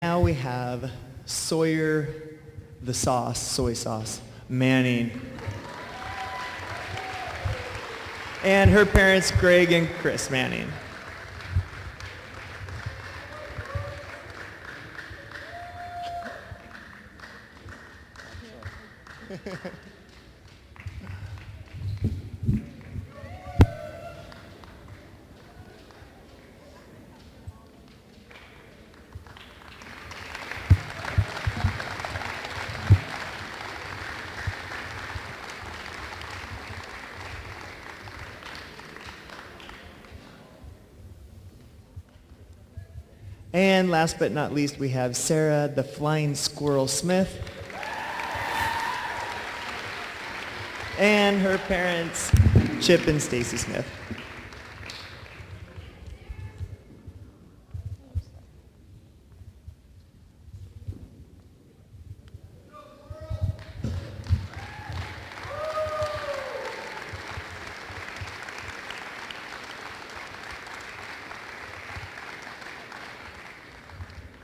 Now we have Sawyer, the sauce, soy sauce, Manning. And her parents, Greg and Chris Manning. And last but not least, we have Sarah, the Flying Squirrel Smith. And her parents, Chip and Stacy Smith.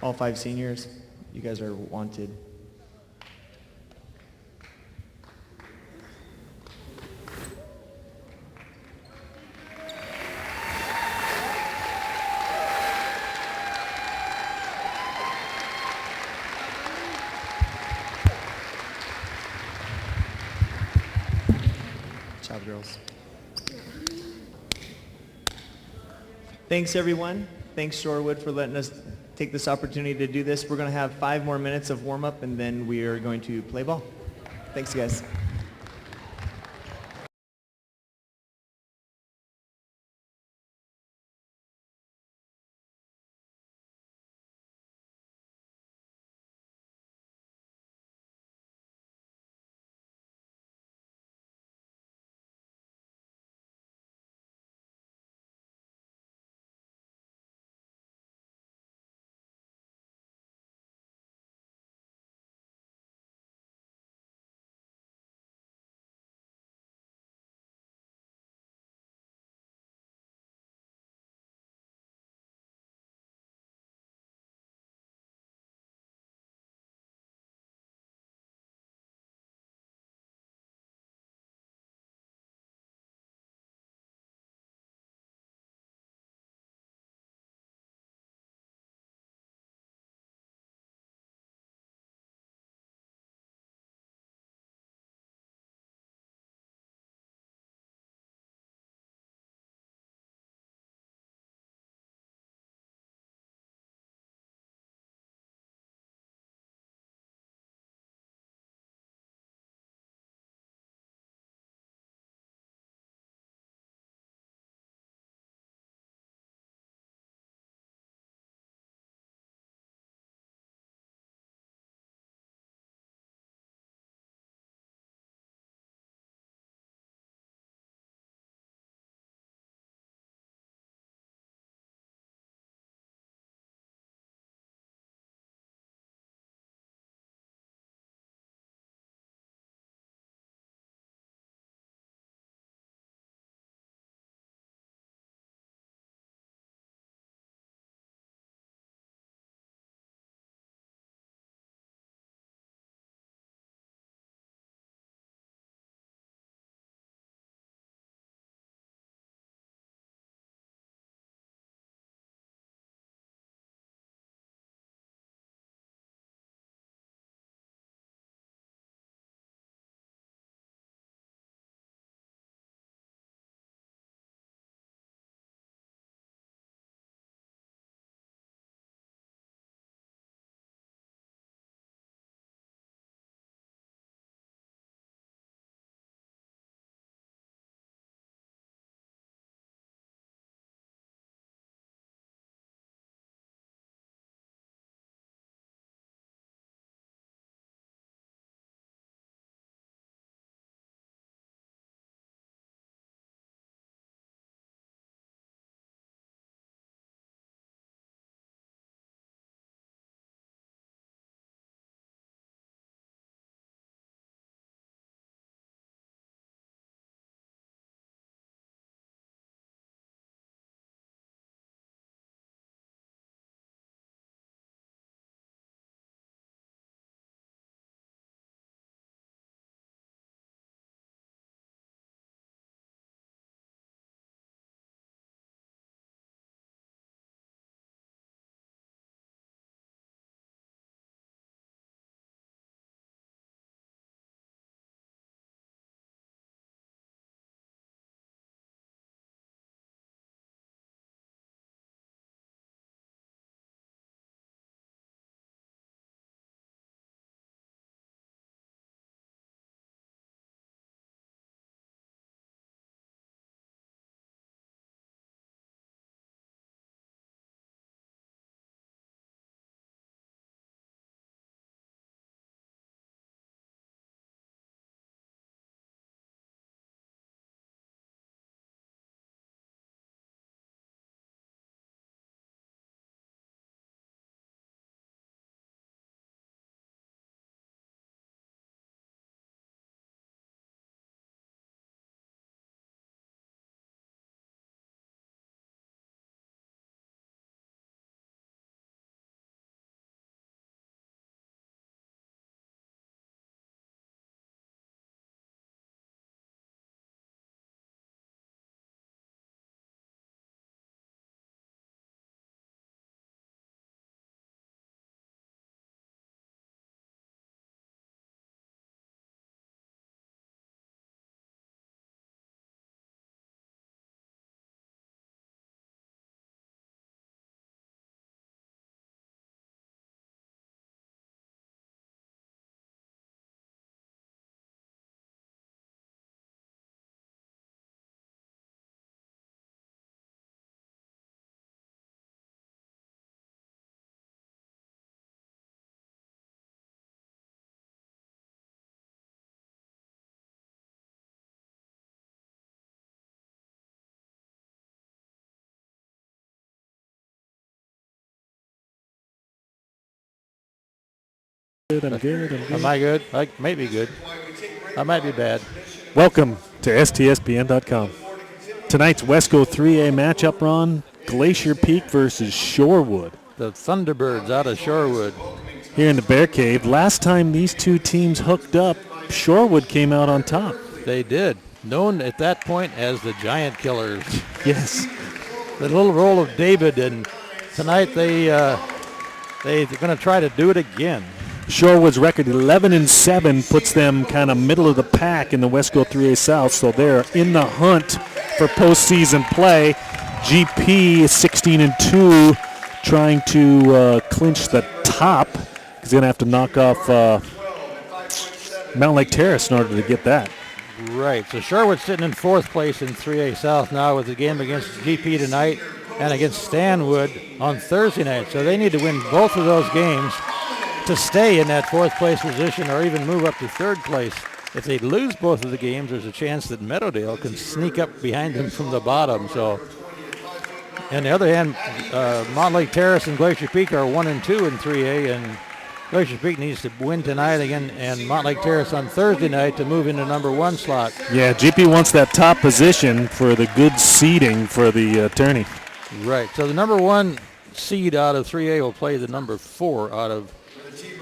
All 5 seniors, you guys are wanted. Good job, girls. Thanks, everyone. Thanks, Shorewood, for letting us take this opportunity to do this. We're going to have 5 more minutes of warm-up, and then we are going to play ball. Thanks, guys. I'm good. Am I good? I may be good. I might be bad. Welcome to STSPN.com. Tonight's Wesco 3A matchup, Ron. Glacier Peak versus Shorewood. The Thunderbirds out of Shorewood. Here in the Bear Cave. Last time these two teams hooked up, Shorewood came out on top. They did. Known at that point as the Giant Killers. Yes. The little role of David, and tonight they're going to try to do it again. Shorewood's record 11-7 puts them kind of middle of the pack in the Wesco 3A South, so they're in the hunt for postseason play. GP is 16-2, trying to clinch the top. He's going to have to knock off Mountain Lake Terrace in order to get that. Right. So Shorewood's sitting in fourth place in 3A South now with the game against GP tonight and against Stanwood on Thursday night. So they need to win both of those games to stay in that fourth place position or even move up to third place. If they lose both of the games, there's a chance that Meadowdale can sneak up behind them from the bottom. So, on the other hand, Mountain Lake Terrace and Glacier Peak are 1 and 2 in 3A, and Glacier Peak needs to win tonight again, and Mountain Lake Terrace on Thursday night to move into number 1 slot. Yeah, GP wants that top position for the good seeding for the tourney. Right. So the number 1 seed out of 3A will play the number 4 out of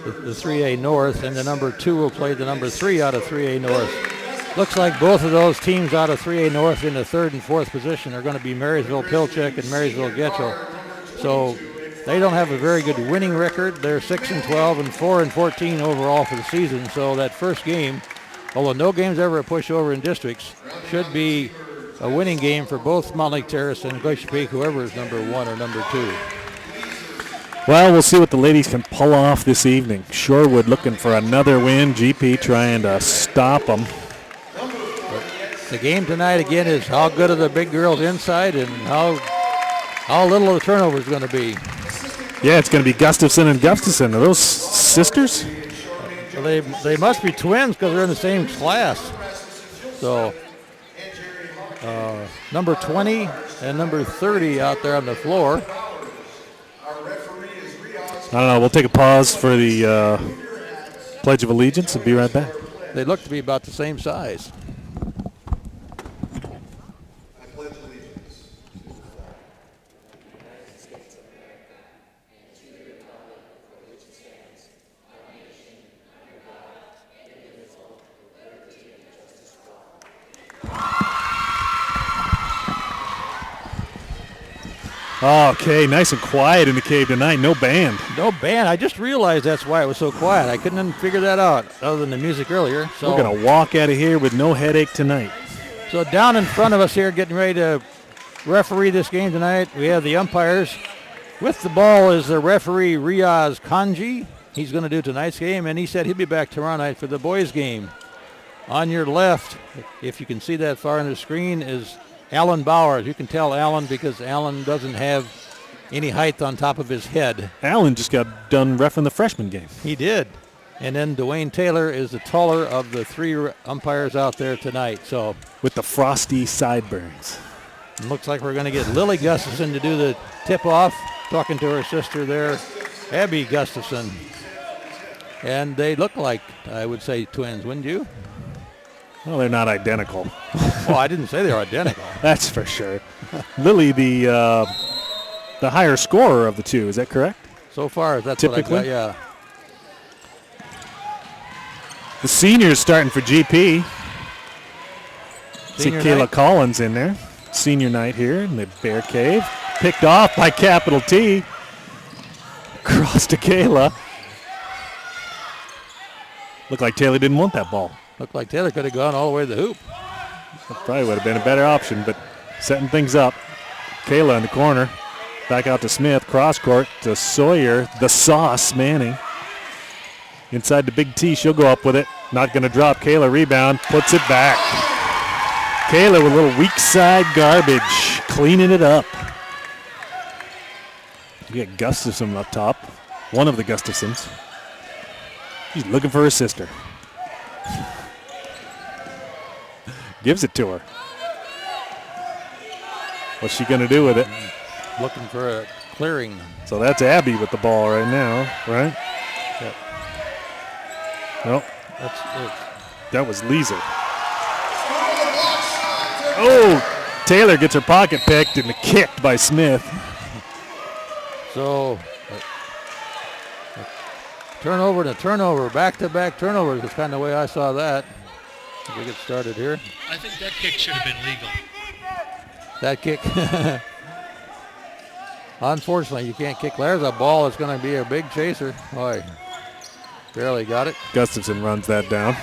the 3A North, and the number 2 will play the number 3 out of 3A North. Looks like both of those teams out of 3A North in the 3rd and 4th position are going to be Marysville-Pilchuck and Marysville-Getchell. So they don't have a very good winning record. They're 6-12 and 4-14 overall for the season. So that first game, although no game's ever a pushover in districts, should be a winning game for both Mountain Lake Terrace and Glacier Peak, whoever is number 1 or number 2. Well, we'll see what the ladies can pull off this evening. Shorewood looking for another win. GP trying to stop them. The game tonight, again, is how good are the big girls inside and how little of the turnover is going to be. Yeah, it's going to be Gustafson and Gustafson. Are those sisters? Well, they must be twins because they're in the same class. So number 20 and number 30 out there on the floor. I don't know. We'll take a pause for the Pledge of Allegiance and be right back. They look to be about the same size. Okay, nice and quiet in the cave tonight. No band. No band. I just realized that's why it was so quiet. I couldn't figure that out other than the music earlier. So we're going to walk out of here with no headache tonight. So down in front of us here, getting ready to referee this game tonight, we have the umpires. With the ball is the referee Riaz Kanji. He's going to do tonight's game, and he said he'll be back tomorrow night for the boys' game. On your left, if you can see that far on the screen, is Alan Bowers. You can tell Alan because Alan doesn't have any height on top of his head. Alan just got done reffing the freshman game. He did. And then Dwayne Taylor is the taller of the 3 umpires out there tonight. So with the frosty sideburns. It looks like we're going to get Lily Gustafson to do the tip-off, talking to her sister there, Abby Gustafson. And they look like, I would say, twins, wouldn't you? Well, they're not identical. Well, I didn't say they're identical. That's for sure. Lily, the higher scorer of the two, is that correct? So far, that's typically what I got, yeah. The seniors starting for GP. See Kayla night. Collins in there. Senior night here in the Bear Cave. Picked off by capital T. Cross to Kayla. Looked like Taylor didn't want that ball. Looked like Taylor could have gone all the way to the hoop. That probably would have been a better option, but setting things up. Kayla in the corner. Back out to Smith. Cross court to Sawyer. The Sauce Manning. Inside the big T. She'll go up with it. Not going to drop. Kayla rebound. Puts it back. Kayla with a little weak side garbage. Cleaning it up. You got Gustafson up top. One of the Gustafsons. He's looking for his sister. Gives it to her. What's she going to do with it? Looking for a clearing. So that's Abby with the ball right now, right? Yep. Well, That's it. that was Leeser. Oh, Taylor gets her pocket picked and kicked by Smith. So, turnover to turnover, back-to-back turnovers is kind of the way I saw that. If we get started here. I think that kick should have been legal. That kick. Unfortunately, you can't kick. There's a ball that's going to be a big chaser. Boy, barely got it. Gustafson runs that down.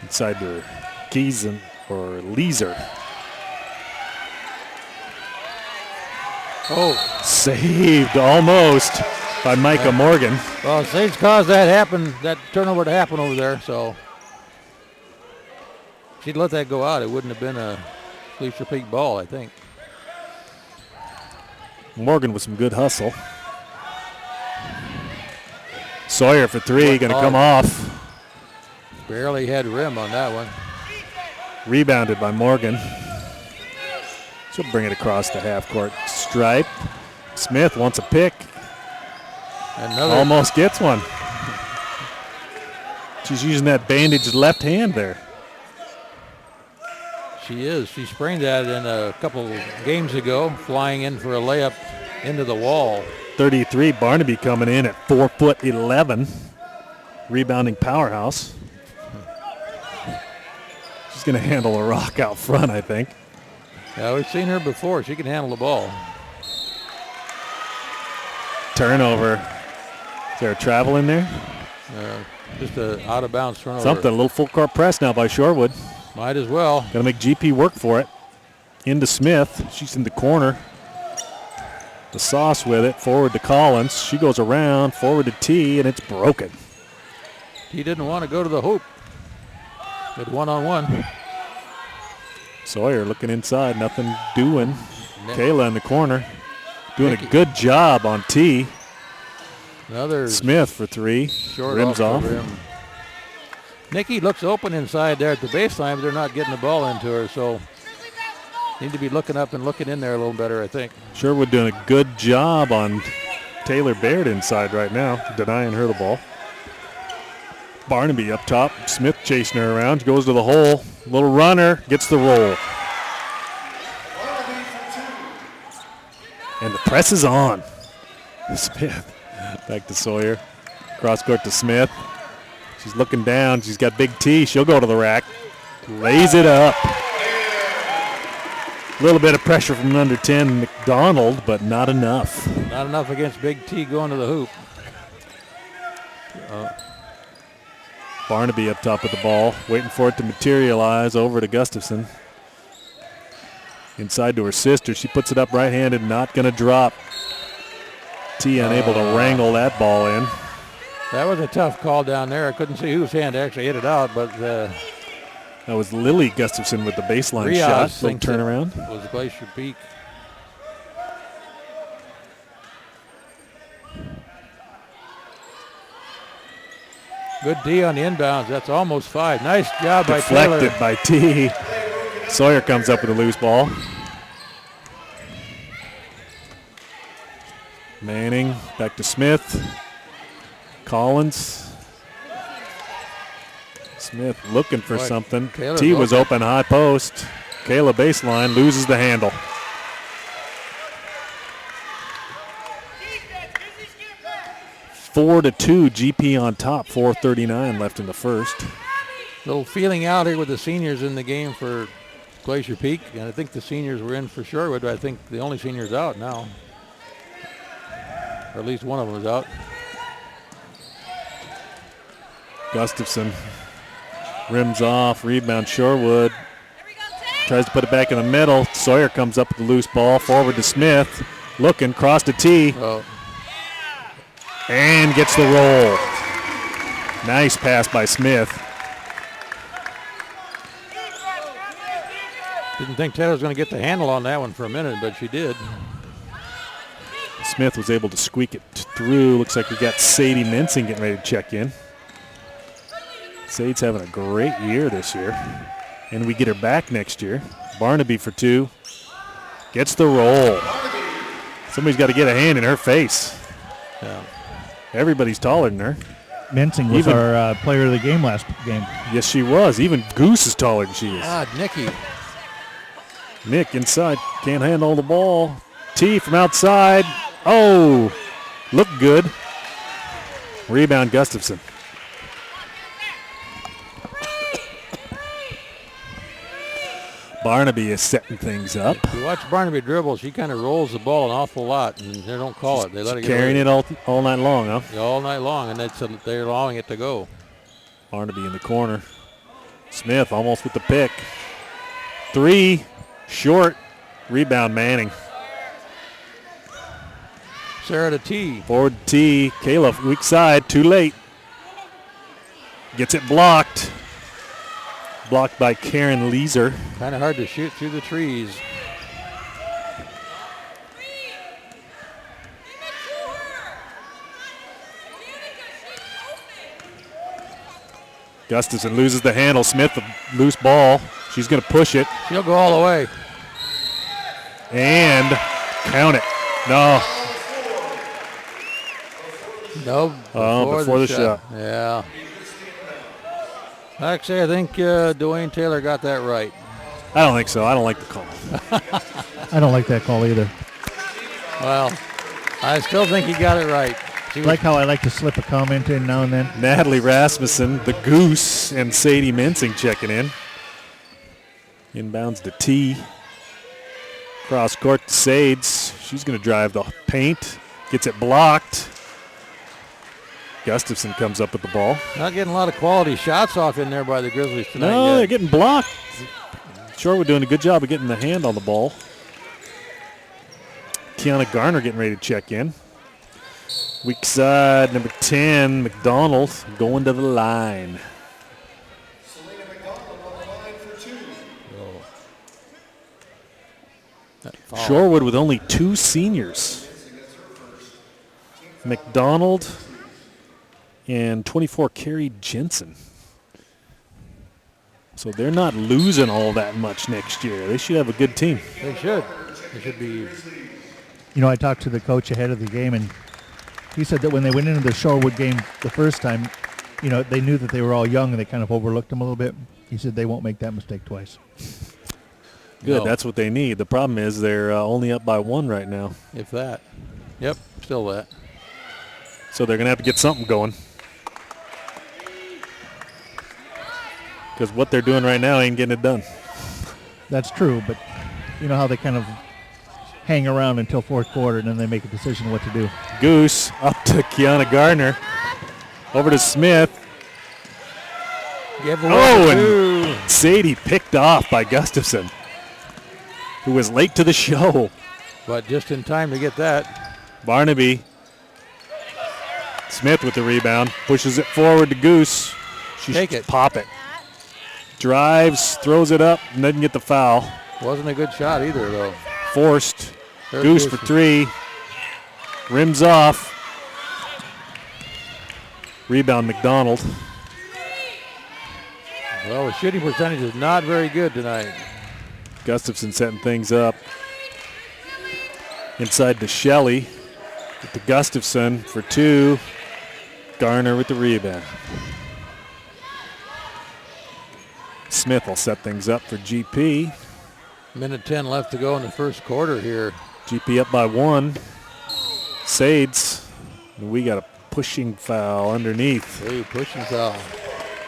Inside to Giesen or Leeser. Oh, Saved almost by Micah Morgan. well, Sage caused that turnover to happen over there, so if she'd let that go out, it wouldn't have been a Glacier Peak ball, I think. Morgan with some good hustle. Sawyer for three, going to come off. Barely had rim on that one. Rebounded by Morgan. She'll bring it across the half-court stripe. Smith wants a pick. Another. Almost gets one. She's using that bandaged left hand there. She is. She sprained that in a couple games ago, flying in for a layup into the wall. 33, Barnaby coming in at 4'11", rebounding powerhouse. She's going to handle a rock out front, I think. Yeah, we've seen her before. She can handle the ball. Turnover. Is there a travel in there? Just an out-of-bounds turnover. Something, a little full-court press now by Shorewood. Might as well. Got to make GP work for it. Into Smith. She's in the corner. The Sauce with it. Forward to Collins. She goes around. Forward to T, and it's broken. He didn't want to go to the hoop. Good one-on-one. Sawyer looking inside. Nothing doing. Nick. Kayla in the corner. Doing Nicky. a good job on T. Another Smith for three. short Rims off off. the rim. Nikki looks open inside there at the baseline, but they're not getting the ball into her, so need to be looking up and looking in there a little better, I think. Sherwood doing a good job on Taylor Baird inside right now, denying her the ball. Barnaby up top. Smith chasing her around. She goes to the hole. Little runner. Gets the roll. And the press is on. Smith. Back to Sawyer. Cross court to Smith. She's looking down. She's got big T. She'll go to the rack. Lays it up. A little bit of pressure from under 10 McDonald, but not enough. Not enough against Big T going to the hoop. Barnaby up top with the ball, waiting for it to materialize over to Gustafson. Inside to her sister. She puts it up right-handed, not going to drop. T unable to wrangle that ball in. That was a tough call down there. I couldn't see whose hand actually hit it out, but That was Lily Gustafson with the baseline Rios shot. Little thinks turnaround. it was Glacier Peak. Good D on the inbounds. That's almost 5. Nice job by Taylor. Deflected by T. Sawyer comes up with a loose ball. Manning back to Smith. Collins. Smith looking for Boy, something. Taylor's T was open. open high post. Kayla baseline loses the handle. Four to 2, GP on top. 4:39 left in the first. Little feeling out here with the seniors in the game for Glacier Peak, and I think the seniors were in for Shorewood, but I think the only senior's out now. Or at least one of them is out. Gustafson rims off, rebound Shorewood. Tries to put it back in the middle. Sawyer comes up with the loose ball. Forward to Smith. Looking, cross to T. Oh, And gets the roll. Nice pass by Smith. didn't think Taylor was going to get the handle on that one for a minute, but she did. Smith was able to squeak it through. Looks like we got Sadie Mensing getting ready to check in. Sade's having a great year this year. And we get her back next year. Barnaby for 2. Gets the roll. Somebody's got to get a hand in her face. Yeah. Everybody's taller than her. Mensing was our player of the game last game. Yes, she was. Even Goose is taller than she is. God, Nikki. Nick inside. Can't handle the ball. T from outside. Oh, looked good. Rebound, Gustafson. Barnaby is setting things up. If you watch Barnaby dribble, she kind of rolls the ball an awful lot, and they don't call it. They let it get Carrying it all night long, huh? all night long, and they're allowing it to go. Barnaby in the corner. Smith almost with the pick. 3, short. Rebound, Manning. Sarah to T. Forward T. Kayla, weak side, too late. Gets it blocked. Blocked by Karen Leeser. Kind of hard to shoot through the trees. Gustafson loses the handle. Smith, a loose ball. She's going to push it. She'll go all the way. And count it. No. No. Before the shot. Yeah. Actually, I think Dwayne Taylor got that right. I don't think so. I don't like the call. I don't like that call either. Well, I still think he got it right. Like how I like to slip a comment in now and then. Natalie Rasmussen, the Goose, and Sadie Mensing checking in. Inbounds to T. Cross court to Sades. She's going to drive the paint. Gets it blocked. Gustafson comes up with the ball. Not getting a lot of quality shots off in there by the Grizzlies tonight. No, they're getting blocked. Shorewood doing a good job of getting the hand on the ball. Kiana Garner getting ready to check in. Weak side, number 10, McDonald, going to the line. Selena McDonald on the line for 2. Shorewood with only 2 seniors. McDonald and 24, Carrie Jensen. So they're not losing all that much next year. They should have a good team. They should. They should be. You know, I talked to the coach ahead of the game, and he said that when they went into the Shorewood game the first time, you know, they knew that they were all young and they kind of overlooked them a little bit. He said they won't make that mistake twice. Good, No. that's what they need. The problem is they're only up by 1 right now. If that. Yep, still that. So they're going to have to get something going. Because what they're doing right now ain't getting it done. That's true, but you know how they kind of hang around until fourth quarter and then they make a decision what to do. Goose up to Kiana Gardner. Over to Smith. Give And Sadie picked off by Gustafson, who was late to the show. But just in time to get that. Barnaby. Smith with the rebound. Pushes it forward to Goose. She Take should it. pop it. Drives, throws it up, and doesn't get the foul. Wasn't a good shot either, though. Forced. There's Goose for 3. Rims off. Rebound McDonald. Well, the shooting percentage is not very good tonight. Gustafson setting things up. Inside to Shelley. To Gustafson for 2. Garner with the rebound. Smith will set things up for GP. Minute 10 left to go in the first quarter here. GP up by 1. Sades. We got a pushing foul underneath. Hey, pushing foul.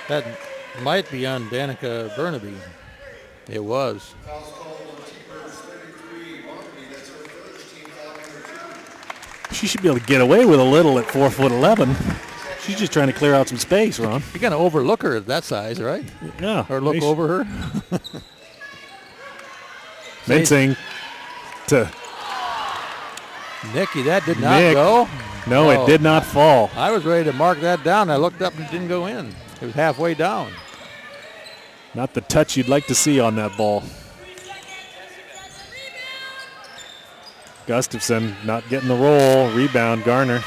That might be on Danica Burnaby. It was. Foul's called on T-Birds 33. Barnaby, that's her first team foul number 2. She should be able to get away with a little at 4'11". She's just trying to clear out some space, Ron. You're going to overlook her at that size, right? Yeah. Or look over her. Mensing to Nicky, that did not Nick. go. No, it did not fall. I was ready to mark that down. I looked up and it didn't go in. It was halfway down. Not the touch you'd like to see on that ball. Gustafson not getting the roll. Rebound, Garner.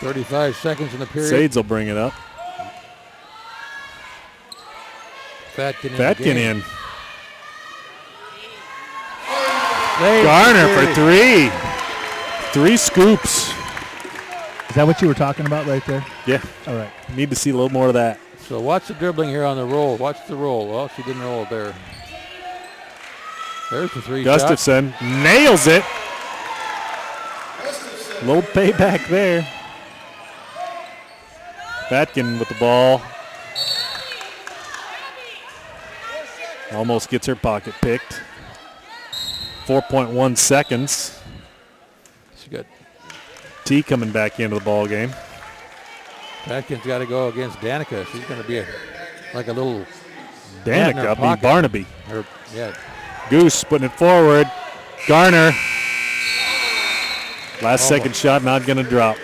35 seconds in the period. Sades will bring it up. Fatkin Fatkin in. Garner for 3. 3 scoops. Is that what you were talking about right there? Yeah. All right. Need to see a little more of that. So watch the dribbling here on the roll. Watch the roll. Well, she didn't roll it there. There's the 3 shot. Gustafson nails it. Little payback there. Fatkin with the ball. Almost gets her pocket picked. 4.1 seconds. She got T coming back into the ball game. Fatkin's got to go against Danica. She's going to be like a little Danica, pocket. Barnaby. Yeah. Goose putting it forward. Garner. Last second shot not going to drop.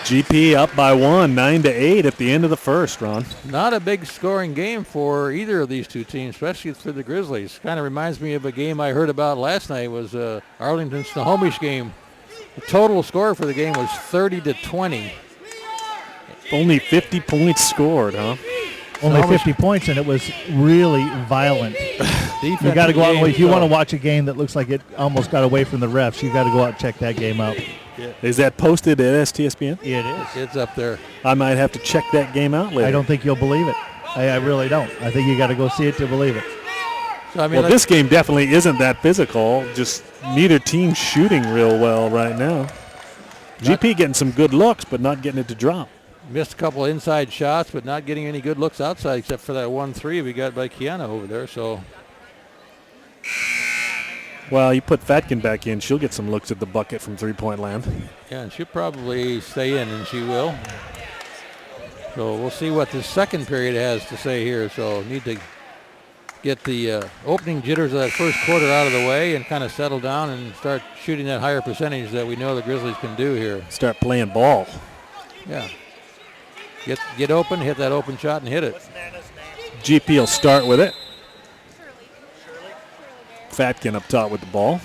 GP up by 1, 9-8 at the end of the first, Ron. Not a big scoring game for either of these two teams, especially for the Grizzlies. Kind of reminds me of a game I heard about last night. Was Arlington Snohomish game. The total score for the game was 30-20. Only 50 points scored, huh? Only 50 points, and it was really violent. You got to go out. If you want to watch a game that looks like it almost got away from the refs, you got to go out and check that game out. Yeah. Is that posted at STSPN? It is. It's up there. I might have to check that game out later. I don't think you'll believe it. I really don't. I think you got to go see it to believe it. So, I mean, well, this game definitely isn't that physical. Just neither team shooting real well right now. GP getting some good looks, but not getting it to drop. Missed a couple inside shots, but not getting any good looks outside except for that 1-3 we got by Kiana over there. So, well, you put Fatkin back in, she'll get some looks at the bucket from three-point land. yeah, and she'll probably stay in, and she will. So we'll see what the second period has to say here. So need to get the opening jitters of that first quarter out of the way and kind of settle down and start shooting that higher percentage that we know the Grizzlies can do here. Start playing ball. Yeah. Get open, hit that open shot, and hit it. GP will start with it. Fatkin up top with the ball.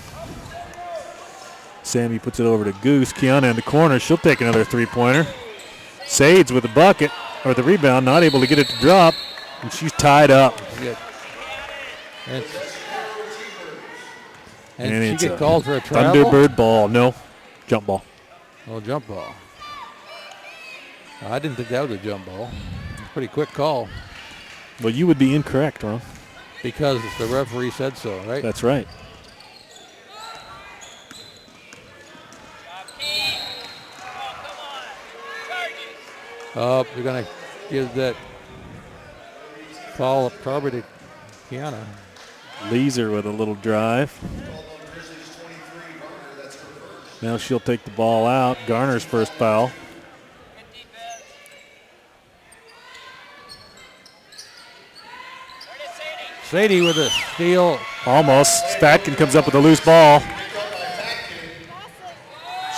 Sammy puts it over to Goose. Kiana in the corner. She'll take another three-pointer. Sades with the bucket, or the rebound, not able to get it to drop, and she's tied up. And she get called for a travel? Thunderbird ball. No, jump ball. Oh, jump ball. I didn't think that was a jump ball. Pretty quick call. Well, you would be incorrect, Ron. Because the referee said so, right? That's right. Oh, you're going to give that foul probably to Kiana. Leeser with a little drive. Now she'll take the ball out. Garner's first foul. Sadie with a steal. Almost. Fatkin comes up with a loose ball.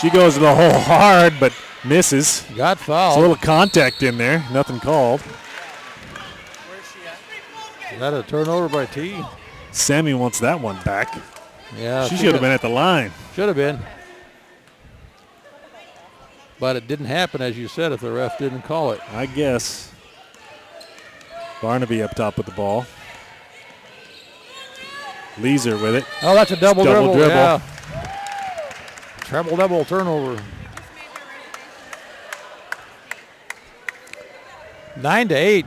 She goes to the hole hard, but misses. Got fouled. There's a little contact in there. Nothing called. Is that a turnover by T? Sammy wants that one back. Yeah. She should have been at the line. Should have been. But it didn't happen, as you said, if the ref didn't call it. I guess. Barnaby up top with the ball. Leeser with it. Oh, that's a double dribble. Dribble. Yeah. Double turnover. 9-8.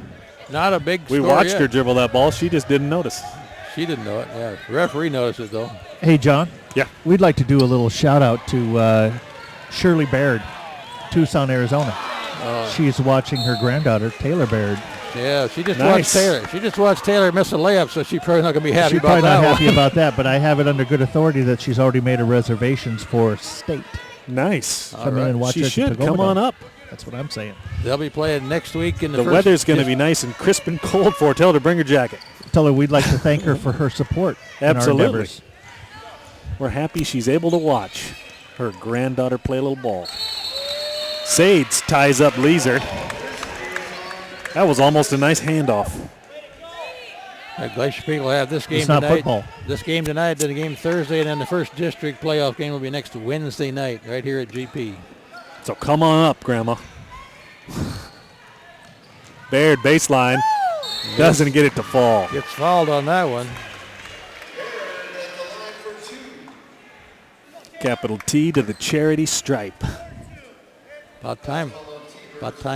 Not a big score We watched yet. her dribble that ball. She just didn't notice. She didn't know it. Yeah, the referee noticed it, though. Hey, John. Yeah. We'd like to do a little shout-out to Shirley Baird, Tucson, Arizona. She's watching her granddaughter, Taylor Baird. Yeah, she just Nice. watched Taylor. She just watched Taylor miss a layup, so she's probably not going to be happy She's about probably that not one. happy about that, but I have it under good authority that she's already made her reservations for state. Nice. Come in and watch She us at should. the Come Goma on Dome. up. That's what I'm saying. They'll be playing next week in the The first. weather's going to be nice and crisp and cold for her. Tell her to bring her jacket. Tell her we'd like to thank her for her support in our Absolutely. endeavors. We're happy she's able to watch her granddaughter play a little ball. Sades ties up Leeser. That was almost a nice handoff. Glacier people have this game It's not tonight. football. This game tonight, then the game Thursday, and then the first district playoff game will be next Wednesday night right here at GP. So come on up, Grandma. Baird baseline. Doesn't get it to fall. Gets fouled on that one. Capital T to the charity stripe. About time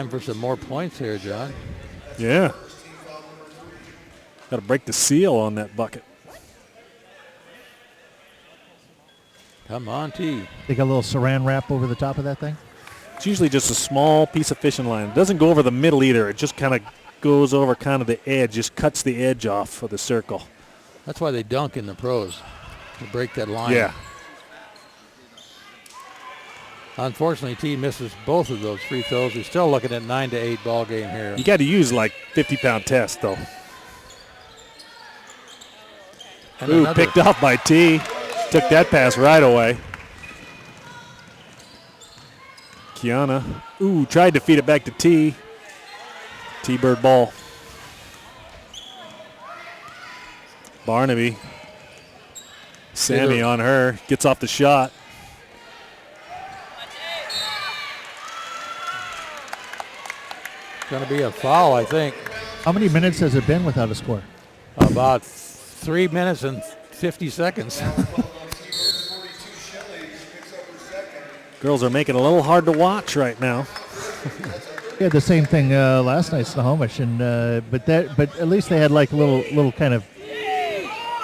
for some more points here, John. Yeah. Got to break the seal on that bucket. Come on, T. They got a little saran wrap over the top of that thing. It's usually just a small piece of fishing line. It doesn't go over the middle either. It just kind of goes over kind of the edge, just cuts the edge off of the circle. That's why they dunk in the pros, to break that line. Yeah. Unfortunately, T misses both of those free throws. We're still looking at 9-8 ball game here. You got to use like 50-pound test, though. And Ooh, another- picked up by T. Took that pass right away. Kiana. Ooh, tried to feed it back to T. T-Bird ball. Barnaby. Sammy on her. Gets off the shot. Going to be a foul, I think. How many minutes has it been without a score? About 3 minutes and 50 seconds. Girls are making it a little hard to watch right now. We had the same thing last night, Snohomish, and but at least they had like a little kind of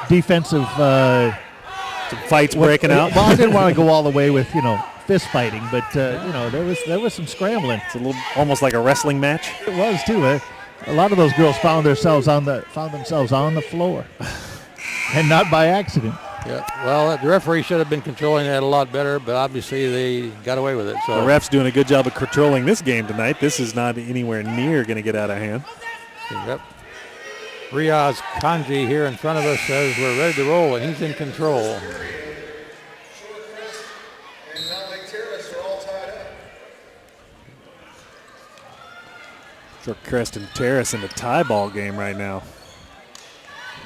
defensive Some fights breaking out. Well, I didn't want to go all the way with fist fighting, but there was some scrambling. It's a little almost like a wrestling match. It was too. A lot of those girls found themselves on the floor, and not by accident. Yeah. Well, the referee should have been controlling that a lot better, but obviously they got away with it. So The ref's doing a good job of controlling this game tonight. This is not anywhere near going to get out of hand. Yep. Riaz Kanji here in front of us says we're ready to roll, and he's in control. And now Lake Terrace are all tied up. Shorecrest and Terrace in the tie ball game right now.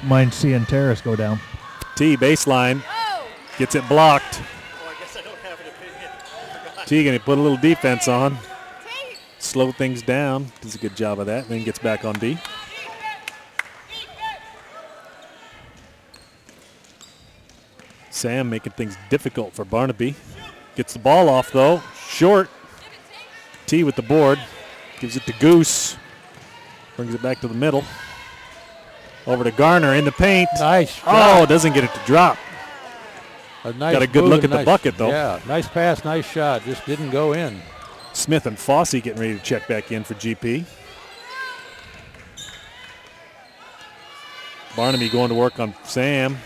Mind seeing Terrace go down. T baseline. Gets it blocked. T going to put a little defense on. Slow things down. Does a good job of that. Then gets back on D. Sam making things difficult for Barnaby. Gets the ball off though. Short. T with the board. Gives it to Goose. Brings it back to the middle. Over to Garner in the paint. Nice. Oh, doesn't get it to drop. Nice Got a good move look and at the bucket, though. Yeah, nice pass, nice shot. Just didn't go in. Smith and Fossey getting ready to check back in for GP. Barnaby going to work on Sam.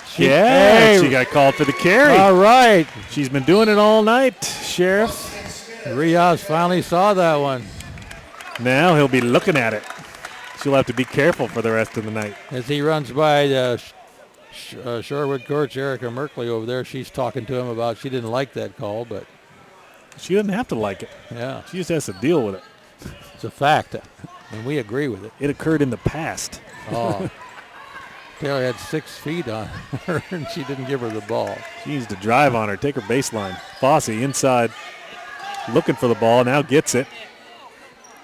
She got called for the carry. All right. She's been doing it all night, Sheriff. Riaz finally saw that one. Now he'll be looking at it. She'll have to be careful for the rest of the night. As he runs by the Shorewood coach, Erica Merkley over there, she's talking to him about she didn't like that call, but She doesn't have to like it. yeah, She just has to deal with it. it's a fact, and we agree with it. It occurred in the past. Oh, Taylor had 6 feet on her, and she didn't give her the ball. She needs to drive on her, take her baseline. Fossey inside, looking for the ball, now gets it.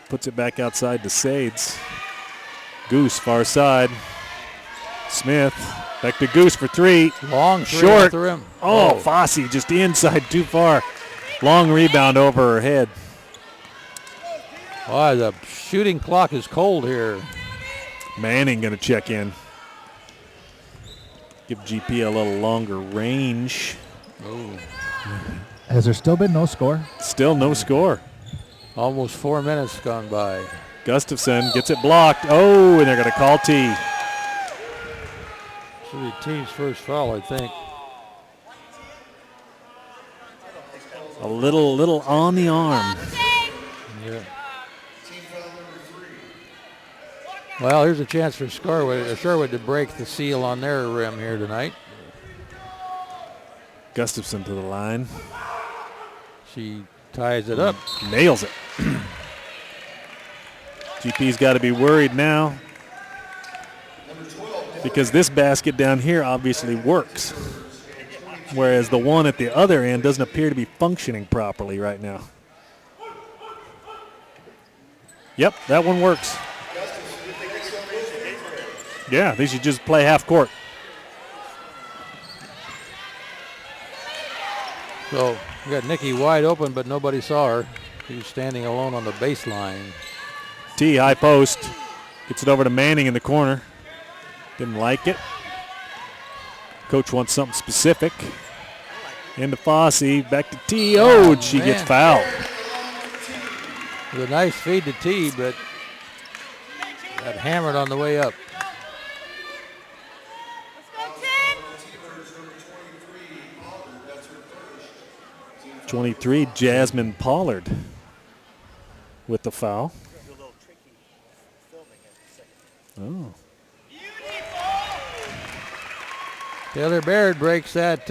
Puts it back outside to Sades. Goose, far side. Smith, back to Goose for 3. Long three Short. off the rim. Oh, Fossey just inside too far. Long rebound over her head. Oh, the shooting clock is cold here. Manning going to check in. Give GP a little longer range. Oh, Has there still been no score? Still no score. almost 4 minutes gone by. Gustafson gets it blocked. Oh, and they're going to call T. Should be team's first foul, I think. A little on the arm. Yeah. Well, here's a chance for Shorewood to break the seal on their rim here tonight. Gustafson to the line. She ties it up. Nails it. GP's got to be worried now because this basket down here obviously works, whereas the one at the other end doesn't appear to be functioning properly right now. Yep, that one works. Yeah, they should just play half court. So we got Nikki wide open, but nobody saw her. She was standing alone on the baseline. T, high post. Gets it over to Manning in the corner. Didn't like it. Coach wants something specific. Into Fossey, back to T. Oh, and she gets fouled. It was a nice feed to T, but got hammered on the way up. 23, Jasmine Pollard with the foul. Oh. Taylor Baird breaks that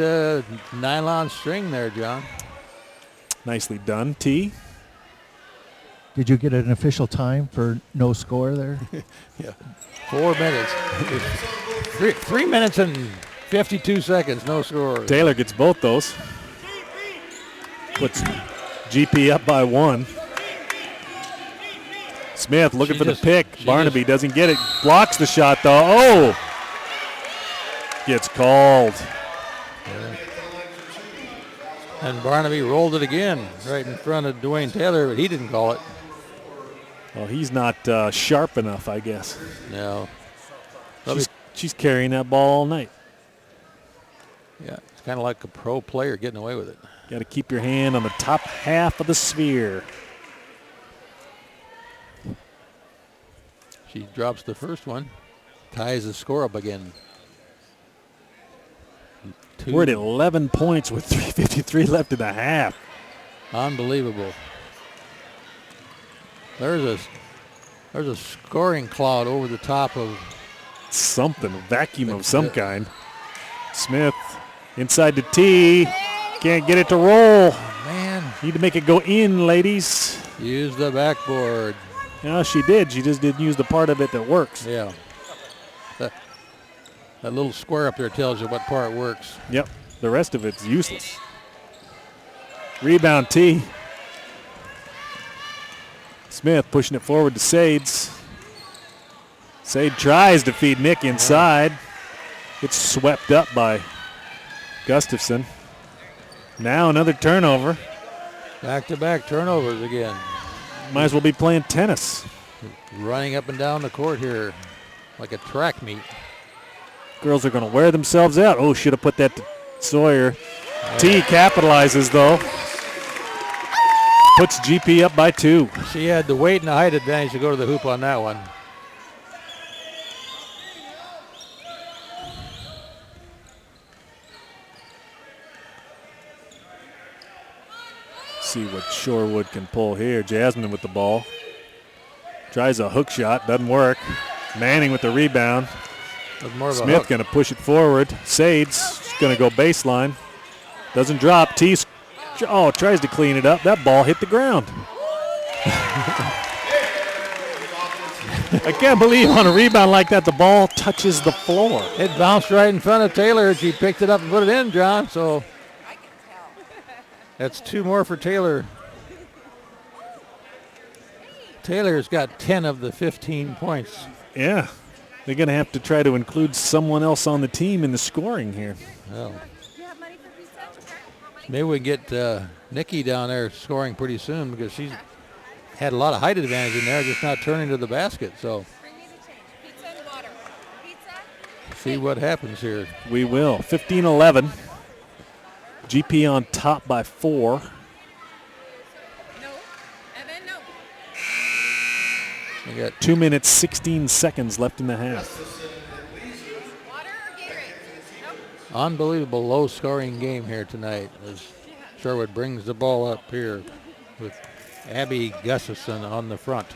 nylon string there, John. Nicely done, T. Did you get an official time for no score there? Yeah. 4 minutes. 3 minutes and 52 seconds, no score. Taylor gets both those. Puts GP up by 1. Smith looking for the pick. Barnaby doesn't get it. Blocks the shot, though. Oh! Gets called. Yeah. And Barnaby rolled it again right in front of Dwayne Taylor, but he didn't call it. Well, he's not sharp enough, I guess. No. She's carrying that ball all night. Yeah, it's kind of like a pro player getting away with it. Got to keep your hand on the top half of the sphere. She drops the first one, ties the score up again. We're at 11 points with 3:53 left in the half. Unbelievable. There's a scoring cloud over the top of something, a vacuum of some kind. Smith inside the T. Can't get it to roll. Man. Need to make it go in, ladies. Use the backboard. No, she did. She just didn't use the part of it that works. Yeah. That little square up there tells you what part works. Yep. The rest of it's useless. Rebound T. Smith pushing it forward to Sades. Sade tries to feed Nick inside. Gets swept up by Gustafson. Now another turnover. Back-to-back turnovers again. Might as well be playing tennis. Running up and down the court here like a track meet. Girls are going to wear themselves out. Oh, should have put that to Sawyer. T capitalizes, though. Puts GP up by 2. She had the weight and the height advantage to go to the hoop on that one. See what Shorewood can pull here. Jasmine with the ball. Tries a hook shot. Doesn't work. Manning with the rebound. Smith going to push it forward. Sades going to go baseline. Doesn't drop. T tries to clean it up. That ball hit the ground. I can't believe on a rebound like that the ball touches the floor. It bounced right in front of Taylor. She picked it up and put it in, John. So that's 2 more for Taylor. Taylor's got 10 of the 15 points. Yeah. They're going to have to try to include someone else on the team in the scoring here. Well, maybe we can get Nikki down there scoring pretty soon because she's had a lot of height advantage in there, just not turning to the basket. So see what happens here. We will. 15-11. GP on top by 4. We got 2 minutes, 16 seconds left in the half. Unbelievable low-scoring game here tonight as Shorewood brings the ball up here with Abby Gustafson on the front.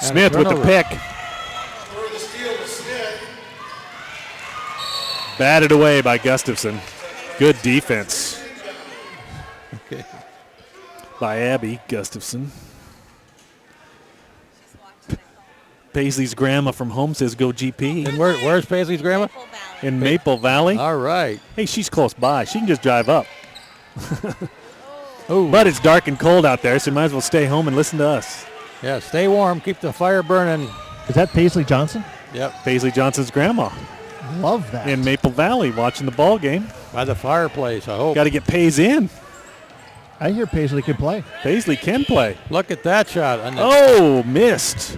Smith with the pick. Batted away by Gustafson. Good defense by Abby Gustafson. Paisley's grandma from home says go GP. And where's Paisley's grandma? In Maple Valley. All right. Hey, she's close by. She can just drive up. But it's dark and cold out there, so you might as well stay home and listen to us. Yeah, stay warm. Keep the fire burning. Is that Paisley Johnson? Yep. Paisley Johnson's grandma. Love that. In Maple Valley watching the ball game. By the fireplace, I hope. Got to get Pays in. I hear Paisley can play. Paisley can play. Look at that shot. Oh, missed.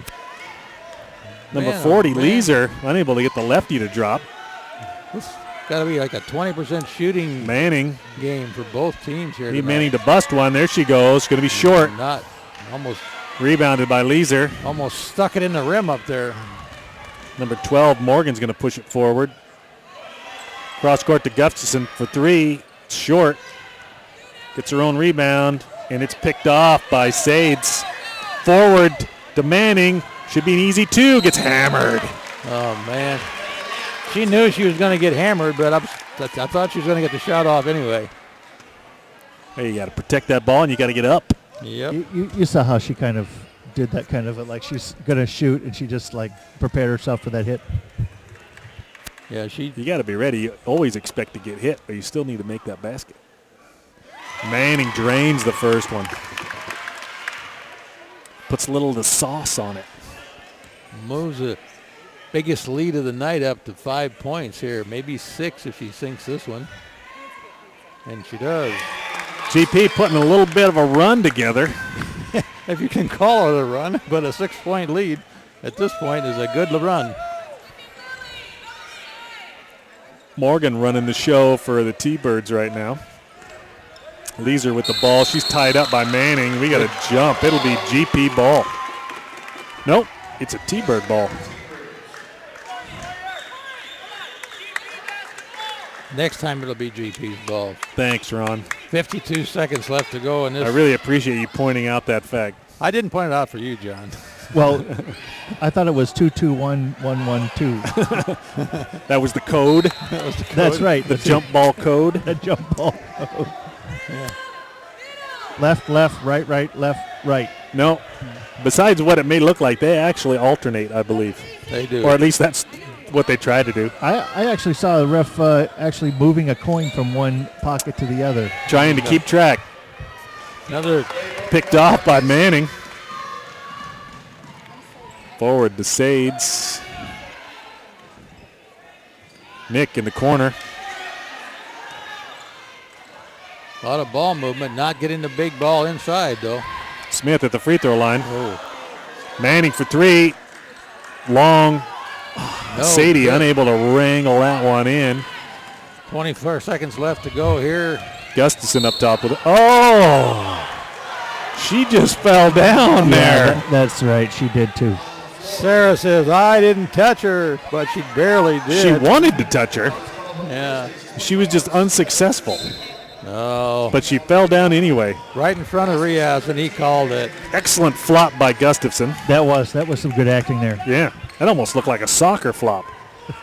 Number Man, 40, oh, man. Leeser, unable to get the lefty to drop. This got to be like a 20% shooting Manning. game for both teams here. Need tonight. Manning to bust one. There she goes. Going to be short. Not almost Rebounded by Leeser. stuck it in the rim up there. Number 12, Morgan's going to push it forward. Cross court to Gustafson for 3. Short. Gets her own rebound, and it's picked off by Sades. Forward to Manning. Should be an easy 2. Gets hammered. Oh, man. She knew she was going to get hammered, but I thought she was going to get the shot off anyway. Hey, you got to protect that ball, and you got to get up. Yep. You saw how she kind of did that kind of like she's going to shoot, and she just like prepared herself for that hit. Yeah, You got to be ready. You always expect to get hit, but you still need to make that basket. Manning drains the first one. Puts a little of the sauce on it. moves the biggest lead of the night up to 5 points here, maybe 6 if she sinks this one. And she does. GP putting a little bit of a run together. If you can call it a run, but a 6-point lead at this point is a good run. Morgan running the show for the T-Birds right now. Leeser with the ball. She's tied up by Manning. We got a jump. It'll be GP ball. Nope, it's a T-Bird ball. Next time it'll be GP's ball. Thanks, Ron. 52 seconds left to go in this. I really appreciate you pointing out that fact. I didn't point it out for you, John. Well, I thought it was 2-2-1-1-1-2. That was the code. That was the code. That's right. The jump ball code. The jump ball code. Yeah. Left, left, right, right, left, right. No. Besides what it may look like, they actually alternate, I believe. They do. Or at least that's what they tried to do. I actually saw the ref actually moving a coin from one pocket to the other. Trying to keep track. Another Picked off by Manning. Forward to Sades. Nick in the corner. a lot of ball movement, not getting the big ball inside, though. Smith at the free throw line. Oh. Manning for 3. Long. No, Sadie good. unable to wrangle that one in. 24 seconds left to go here. Gustafson up top with it. Oh! She just fell down there. That's right. She did too. Sarah says, I didn't touch her, but she barely did. She wanted to touch her. Yeah. She was just unsuccessful. Oh. But she fell down anyway. Right in front of Riaz, and he called it. Excellent flop by Gustafson. That was some good acting there. Yeah. That almost looked like a soccer flop.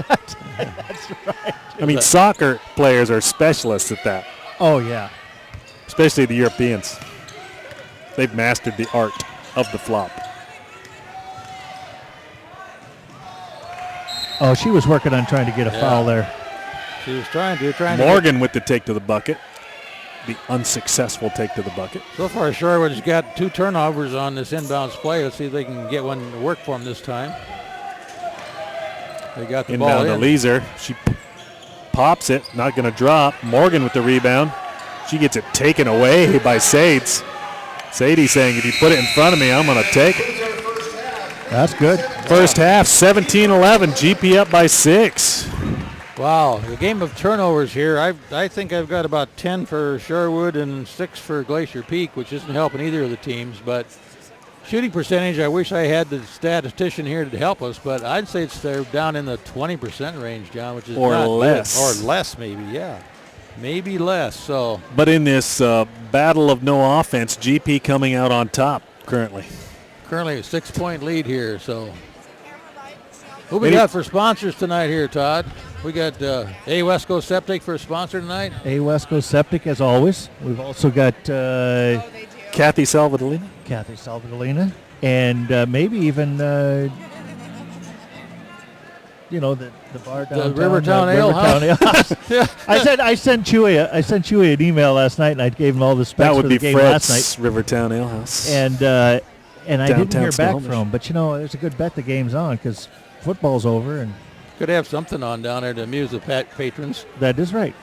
That's right. I mean, soccer players are specialists at that, Oh yeah. especially the Europeans. They've mastered the art of the flop. Oh, she was working on trying to get a foul there. She was trying to Morgan with the take to the bucket. The unsuccessful take to the bucket. So far, Shorewood's got 2 turnovers on this inbounds play. Let's see if they can get one to work for them this time. They got the ball Inbound in. to Leeser. She pops it, not going to drop. Morgan with the rebound. She gets it taken away by Sades. Sadie saying, if you put it in front of me, I'm going to take it. That's good. First half, 17-11. GP up by 6. Wow, the game of turnovers here. I think I've got about 10 for Shorewood and 6 for Glacier Peak, which isn't helping either of the teams. But shooting percentage, I wish I had the statistician here to help us, but I'd say they're down in the 20% range, John, which is Or not less. good. Or less, maybe, yeah. Maybe less, so. But in this battle of no offense, GP coming out on top currently. Currently a 6-point lead here, so. Who we got for sponsors tonight here, Todd? We got A West Coast Septic for a sponsor tonight. A West Coast Septic, as always. We've also got Kathy Salvadolina. Kathy Salvadolina, and maybe even the bar downtown. Rivertown Ale House. Yeah. I sent you an email last night, and I gave him all the specs That would for be the game last Fred's night. Rivertown Ale House. And I didn't Downtown hear back Snohomish. from him, but there's a good bet the game's on because football's over, and Could have something on down there to amuse the patrons. that is right.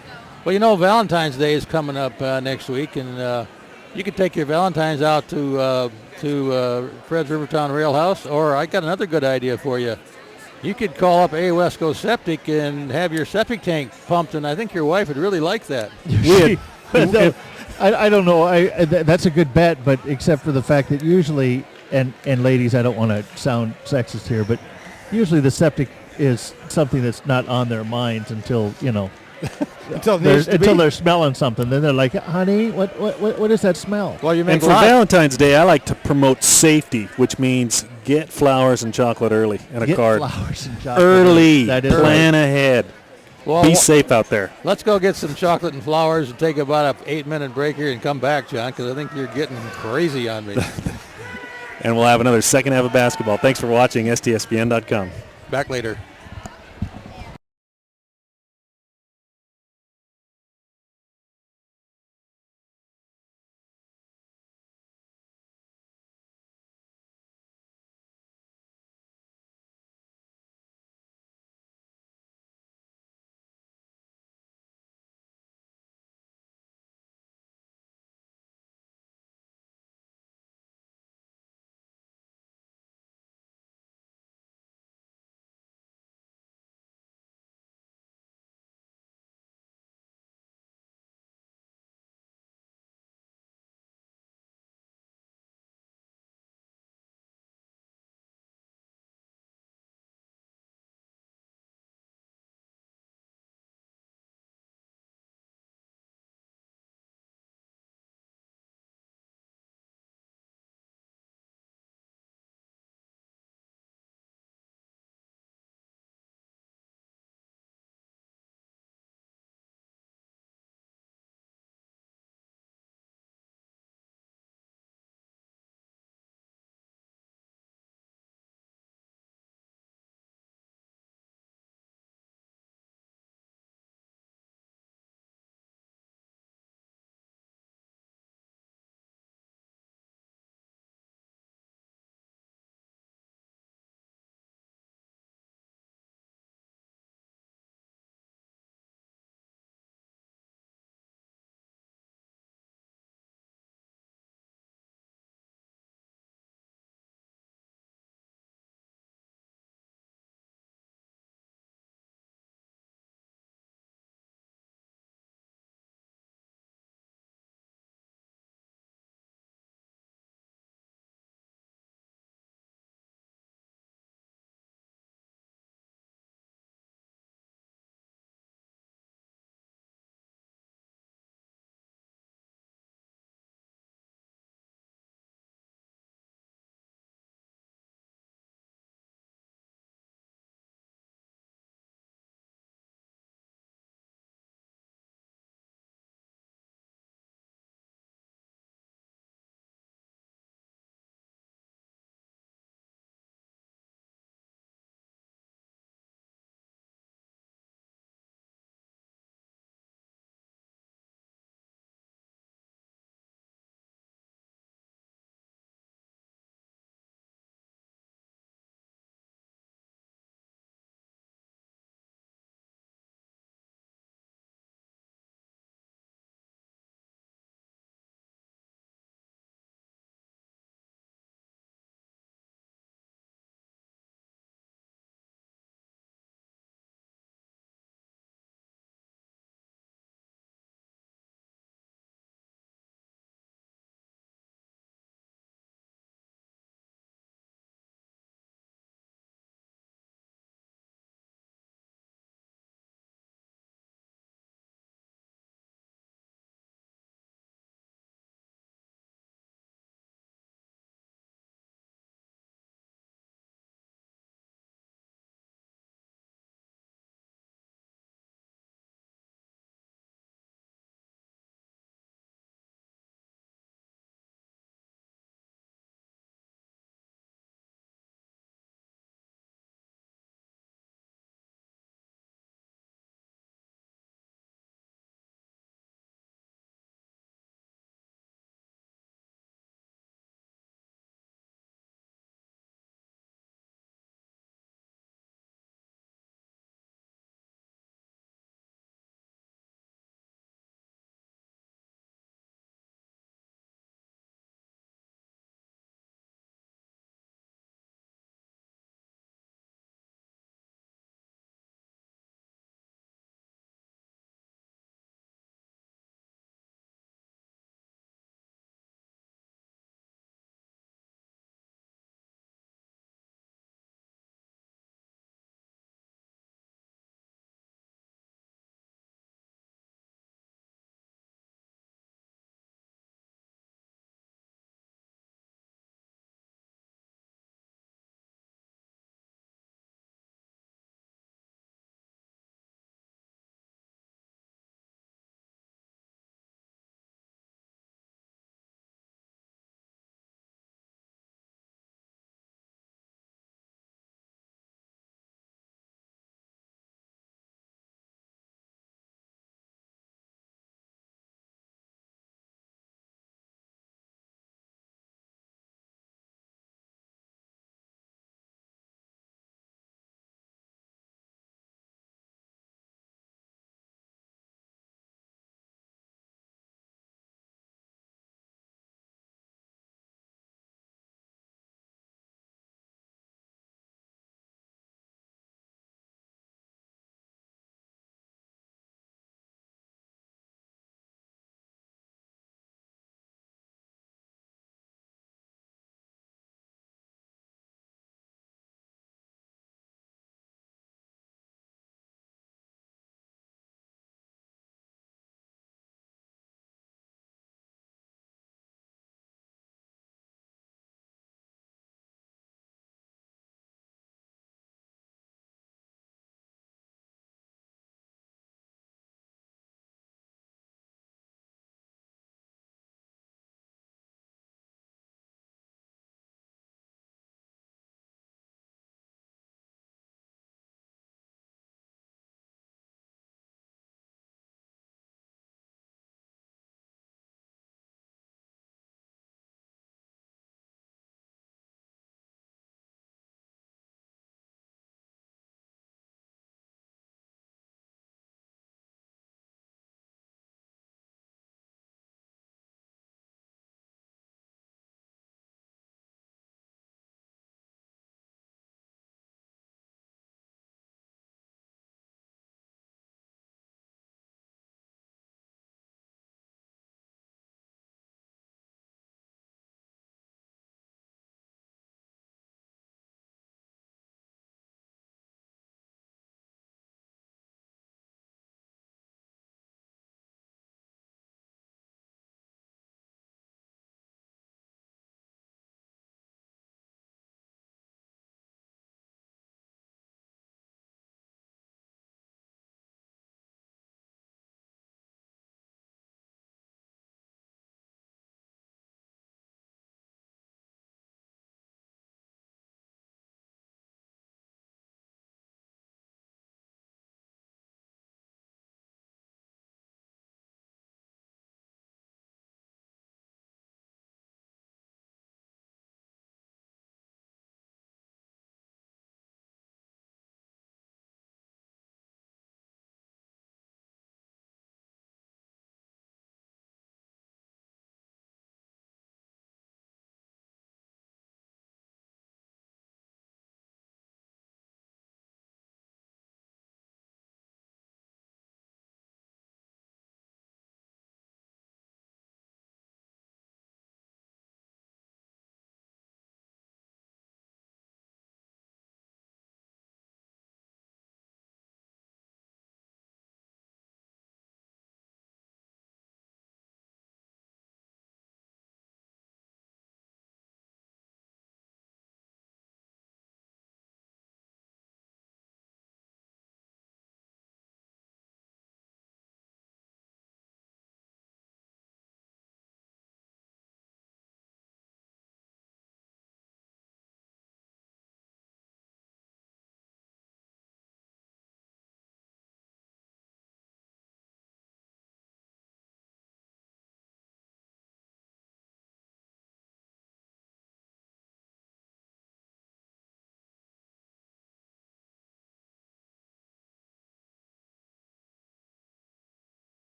Well, you know, Valentine's Day is coming up next week, and you could take your Valentines out to Fred's Rivertown Rail House, or I got another good idea for you. You could call up A. Wesco Septic and have your septic tank pumped, and I think your wife would really like that. No, I don't know. That's a good bet, but except for the fact that usually, and ladies, I don't want to sound sexist here, but usually the septic is something that's not on their minds until, you know, until they're smelling something. Then they're like, honey, what is that smell? Well, you And make for Valentine's Day, I like to promote safety, which means get flowers and chocolate early and a Get card. flowers and chocolate. Early. That is Plan right. ahead. Well, Be safe out there. let's go get some chocolate and flowers and take about a 8-minute break here and come back, John, because I think you're getting crazy on me. And we'll have another second half of basketball. Thanks for watching STSBN.com. Back later.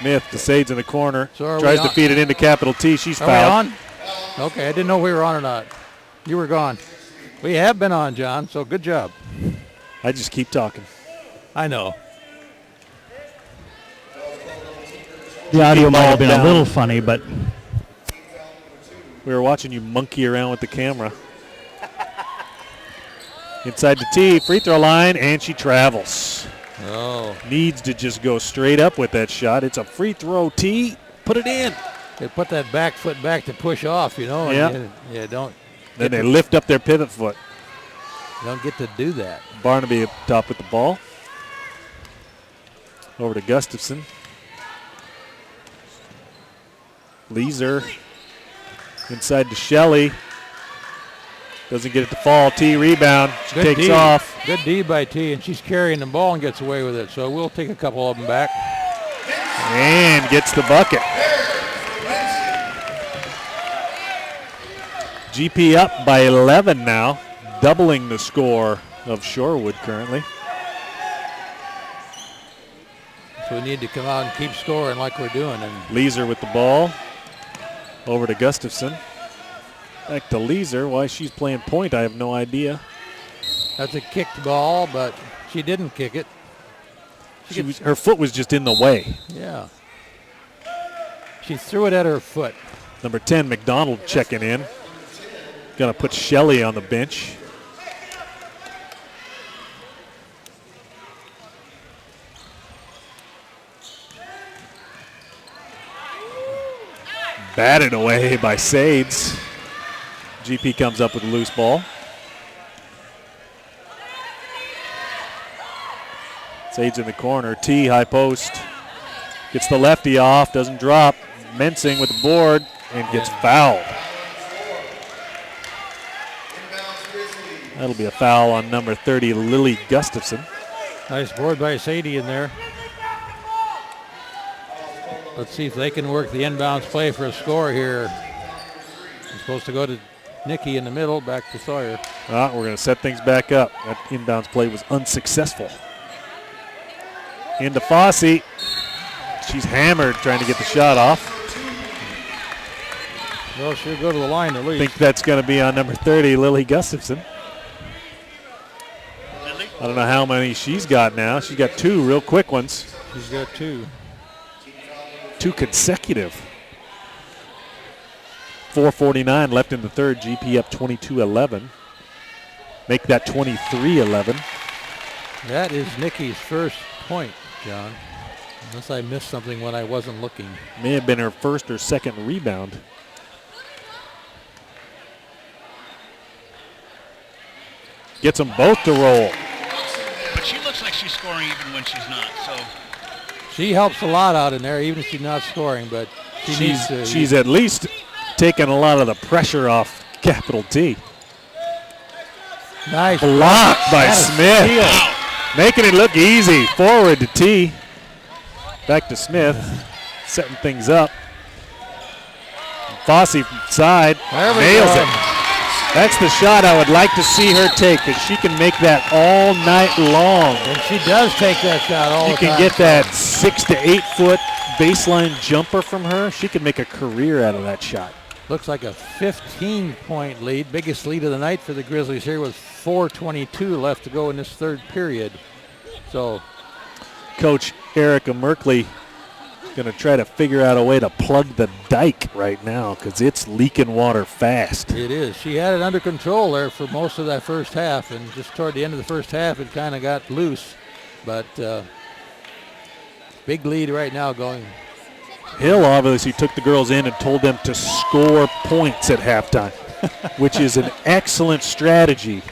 Smith to Sades in the corner. So are Tries we to feed it into capital T. She's fouled. Are we on? Okay, I didn't know we were on or not. You were gone. We have been on, John, so good job. I just keep talking. I know. The audio might have been down. a little funny, but We were watching you monkey around with the camera. Inside the T, free throw line, and she travels. Oh. Needs to just go straight up with that shot. It's a free throw T. Put it in. They put that back foot back to push off, you know. Yeah. And you don't Then they lift up their pivot foot. get to do that. Barnaby up top with the ball. Over to Gustafson. Leeser inside to Shelley. Doesn't get it to fall. T rebound. She Good takes D. off. Good D by T, and she's carrying the ball and gets away with it. So we'll take a couple of them back. And gets the bucket. GP up by 11 now, doubling the score of Shorewood currently. So we need to come out and keep scoring like we're doing. And Leeser with the ball. Over to Gustafson. Back to Leeser. Why she's playing point, I have no idea. that's a kicked ball, but she didn't kick it. Her foot was just in the way. Yeah. She threw it at her foot. Number 10, McDonald checking in. Gonna put Shelley on the bench. Batted away by Sades. GP comes up with a loose ball. Sades in the corner. T, high post. Gets the lefty off, doesn't drop. Mensing with the board and gets fouled. That'll be a foul on number 30, Lily Gustafson. Nice board by Sadie in there. Let's see if they can work the inbounds play for a score here. It's supposed to go to Nikki in the middle, back to Sawyer. We're going to set things back up. That inbounds play was unsuccessful. Into Fossey. She's hammered trying to get the shot off. Well, she'll go to the line at I least. think that's going to be on number 30, Lily Gustafson. I don't know how many she's got now. She's got two real quick ones. She's got two. Two consecutive. 4:49 left in the third. GP up 22-11. Make that 23-11. That is Nikki's first point, John. Unless I missed something when I wasn't looking. May have been her first or second rebound. Gets them both to roll. But she looks like she's scoring even when she's not. So She helps a lot out in there, even if she's not scoring, but she needs to. She's at least taken a lot of the pressure off capital T. Nice. Blocked by That is Smith. steal. Making it look easy. Forward to T. Back to Smith. Setting things up. Fossey from side. There we Nails go. it. That's the shot I would like to see her take, because she can make that all night long. And she does take that shot all You the can time. get that 6 to 8 foot baseline jumper from her. She can make a career out of that shot. Looks like a 15-point lead. Biggest lead of the night for the Grizzlies here with 4:22 left to go in this third period. So Coach Erica Merkley going to try to figure out a way to plug the dike right now, because it's leaking water fast. it is. She had it under control there for most of that first half, and just toward the end of the first half it kind of got loose. But big lead right now going. Hill obviously took the girls in and told them to score points at halftime, which is an excellent strategy.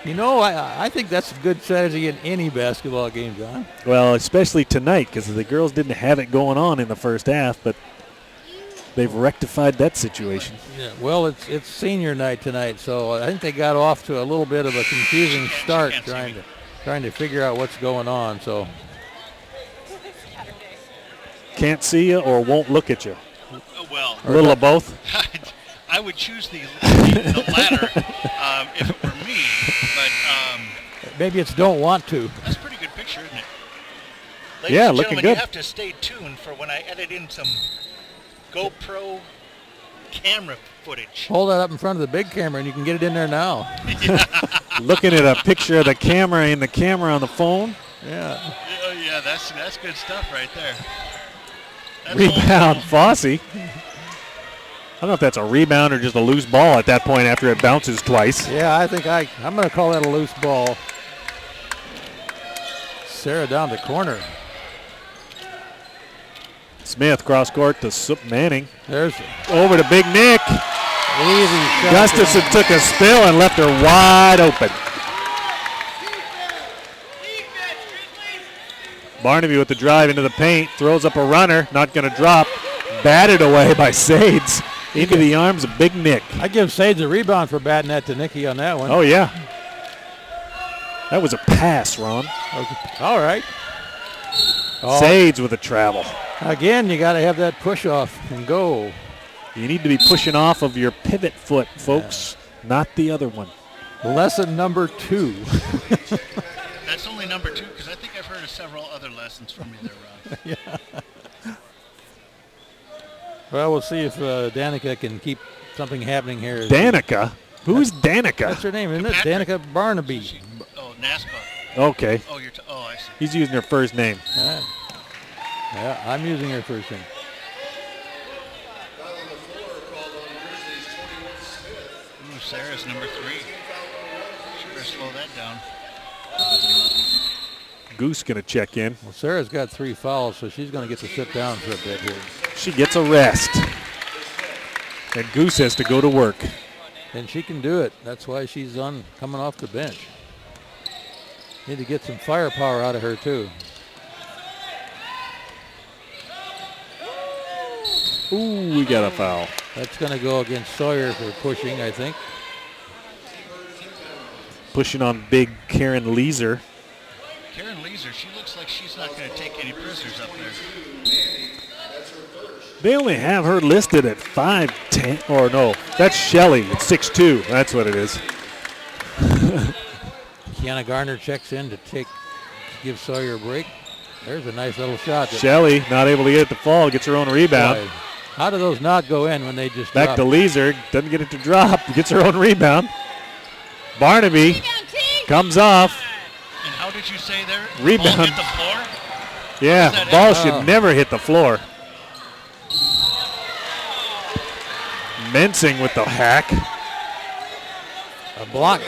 You know, I think that's a good strategy in any basketball game, John. Well, especially tonight, because the girls didn't have it going on in the first half, but they've rectified that situation. Yeah, well, it's senior night tonight, so I think they got off to a little bit of a confusing start trying to figure out what's going on. So Can't see you or won't look at you. well, A little of both. I would choose the latter if it were me. But maybe it's don't want to. that's a pretty good picture, isn't it? Ladies Yeah, and looking gentlemen, good. you have to stay tuned for when I edit in some GoPro camera footage. Hold that up in front of the big camera, and you can get it in there now. Looking at a picture of the camera and the camera on the phone. Yeah. Oh, yeah, that's good stuff right there. That's Rebound, old school. Fosse. I don't know if that's a rebound or just a loose ball at that point after it bounces twice. Yeah, I think I'm going to call that a loose ball. Sarah down the corner. Smith cross court to Manning. There's Over to Big Nick. easy shot. Gustafson took a spill and left her wide open. Barnaby with the drive into the paint, throws up a runner, not going to drop. Batted away by Sades into the arms of Big Nick. I give Sades a rebound for batting that to Nikki on that one. Oh, yeah. That was a pass, Ron. Okay. All right. Oh, Sades with a travel. again, you got to have that push off and go. You need to be pushing off of your pivot foot, folks, not the other one. Lesson number 2. That's only number 2 because I think I've heard of several other lessons from you there, Ron. Well, we'll see if Danica can keep something happening here. Danica? Who's Danica? That's her name, isn't it? Patrick. Danica Barnaby. Oh, NASPA. Okay. Oh, I see. He's using her first name. Yeah, I'm using her first name. Foul on the floor called on Grizzlies 21 Smith. Ooh, Sarah's number 3. She better slow that down. Goose going to check in. Well, Sarah's got 3 fouls, so she's going to get to sit down for a bit here. She gets a rest. And Goose has to go to work. And she can do it. That's why she's coming off the bench. Need to get some firepower out of her, too. Ooh, we got a foul. That's going to go against Sawyer for pushing, I think. Pushing on big Karen Leeser. Karen Leeser, she looks like she's not going to take any prisoners up there. They only have her listed at 5'10", or no, that's Shelley at 6'2". That's what it is. Kiana Garner checks in to give Sawyer a break. There's a nice little shot. Shelley not able to get it to fall, gets her own rebound. Boy, how do those not go in when they just Back drop? to Leeser, doesn't get it to drop, gets her own rebound. Barnaby comes off. And how did you say there? Rebound. Ball hit the floor? Yeah, How's that ball end? should never hit the floor. Mensing with the hack. A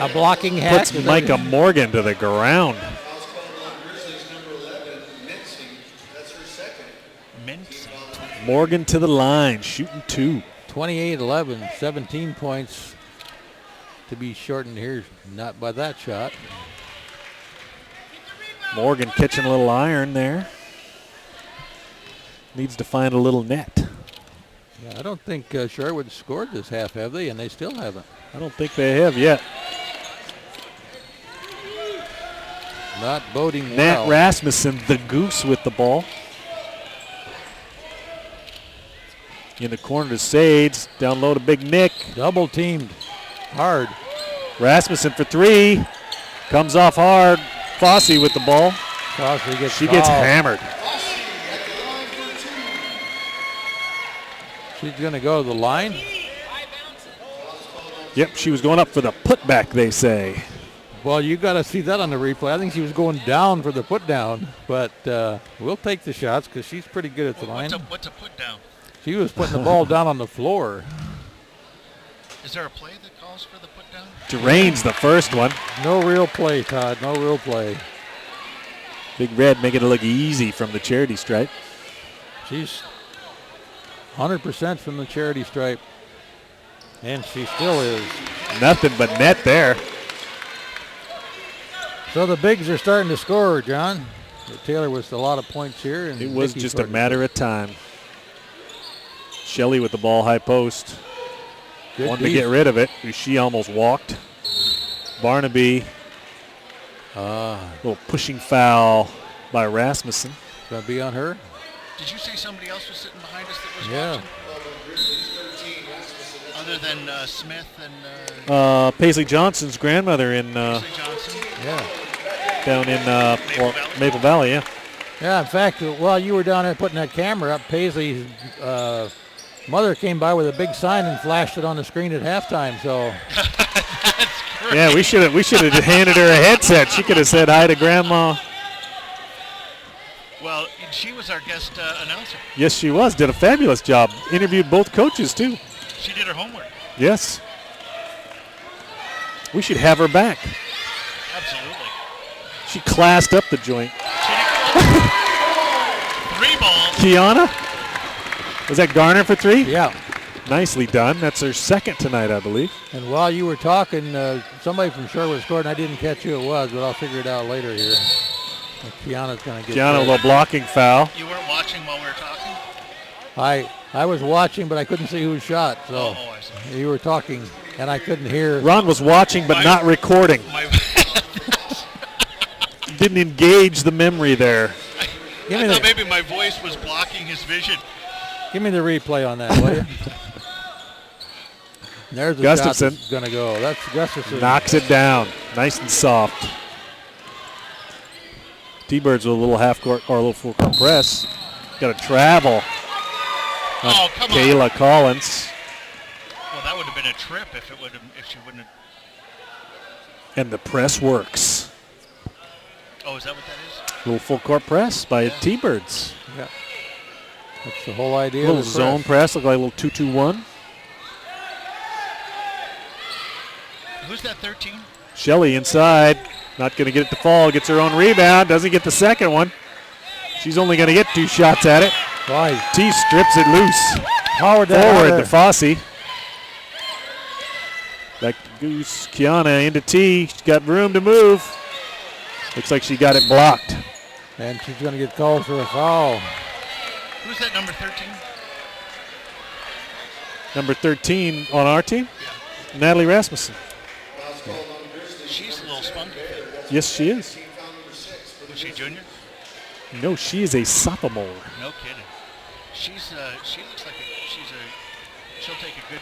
blocking hack. Puts Micah Morgan to the ground. Foul's called on Grizzlies number 11, Mensing. That's her second. Mincing. Morgan to the line, shooting 2. 28-11, 17 points to be shortened here, not by that shot. Morgan catching a little iron there. Needs to find a little net. Yeah, I don't think Shorewood scored this half, have they? And they still haven't. I don't think they have yet. Not boding Nat well. Rasmussen, the Goose, with the ball. In the corner to Sades. Down low to Big Nick. Double teamed hard. Rasmussen for 3. Comes off hard. Fosse with the ball. Crosby gets She gets fouled. hammered. She's going to go to the line. Yep, she was going up for the putback, they say. Well, you got to see that on the replay. I think she was going down for the put down, but we'll take the shots because she's pretty good at the line. What's a put down? She was putting the ball down on the floor. Is there a play that calls for the put down? Drains the first one. No real play, Todd. No real play. Big Red making it look easy from the charity stripe. She's 100% from the charity stripe, and she still is. Nothing but net there. So the bigs are starting to score, John. Taylor was a lot of points here. And It was Nikki just a scored. matter of time. Shelley with the ball high post. Good Wanted to get rid of it. She almost walked. Barnaby. Little pushing foul by Rasmussen. Going to be on her. Did you say somebody else was sitting behind us that was Yeah. watching? Other than Smith and Paisley Johnson's grandmother in Paisley Johnson? Yeah. down in Maple Valley? Maple Valley, yeah. Yeah, in fact, while you were down there putting that camera up, Paisley's mother came by with a big sign and flashed it on the screen at halftime. So Yeah, we should have handed her a headset. She could have said hi to Grandma. Well, she was our guest announcer. Yes, she was. Did a fabulous job. Interviewed both coaches, too. She did her homework. Yes. We should have her back. Absolutely. She classed up the joint. Three balls. Kiana? Was that Garner for 3? yeah. Nicely done. That's her second tonight, I believe. And while you were talking, somebody from Shorewood scored, and I didn't catch who it was, but I'll figure it out later here. Kiana's going to get Kiana, a there. little blocking foul. You weren't watching while we were talking? I was watching, but I couldn't see who shot. So Oh, I see. you were talking, and I couldn't hear. Ron was watching but not recording. Didn't engage the memory there. Give I me thought the maybe my voice was blocking his vision. give me the replay on that, will you? There's the shot Gustafson. that's going to go. That's Gustafson. Knocks it down. Nice and soft. T-Birds with a little half court or a little full court press. Got to travel. Oh, come on. Kayla Collins. Well, that would have been a trip if she wouldn't have. And the press works. Oh, is that what that is? Little full court press by T-Birds. Yeah. That's the whole idea. Little of the zone press, look like a little 2-2-1. Who's that 13? Shelley inside. Not going to get it to fall. Gets her own rebound. Doesn't get the second one. She's only going to get 2 shots at it. Why? T strips it loose. Forward To Fossey. Back to Goose. Kiana into T. She's got room to move. Looks like she got it blocked. And she's going to get called for a foul. Who's that number 13? Number 13 on our team? Yeah. Natalie Rasmussen. She's a little spunky. Yes, she is. Was she junior? No, she is a sophomore. No kidding. She looks like she'll take a good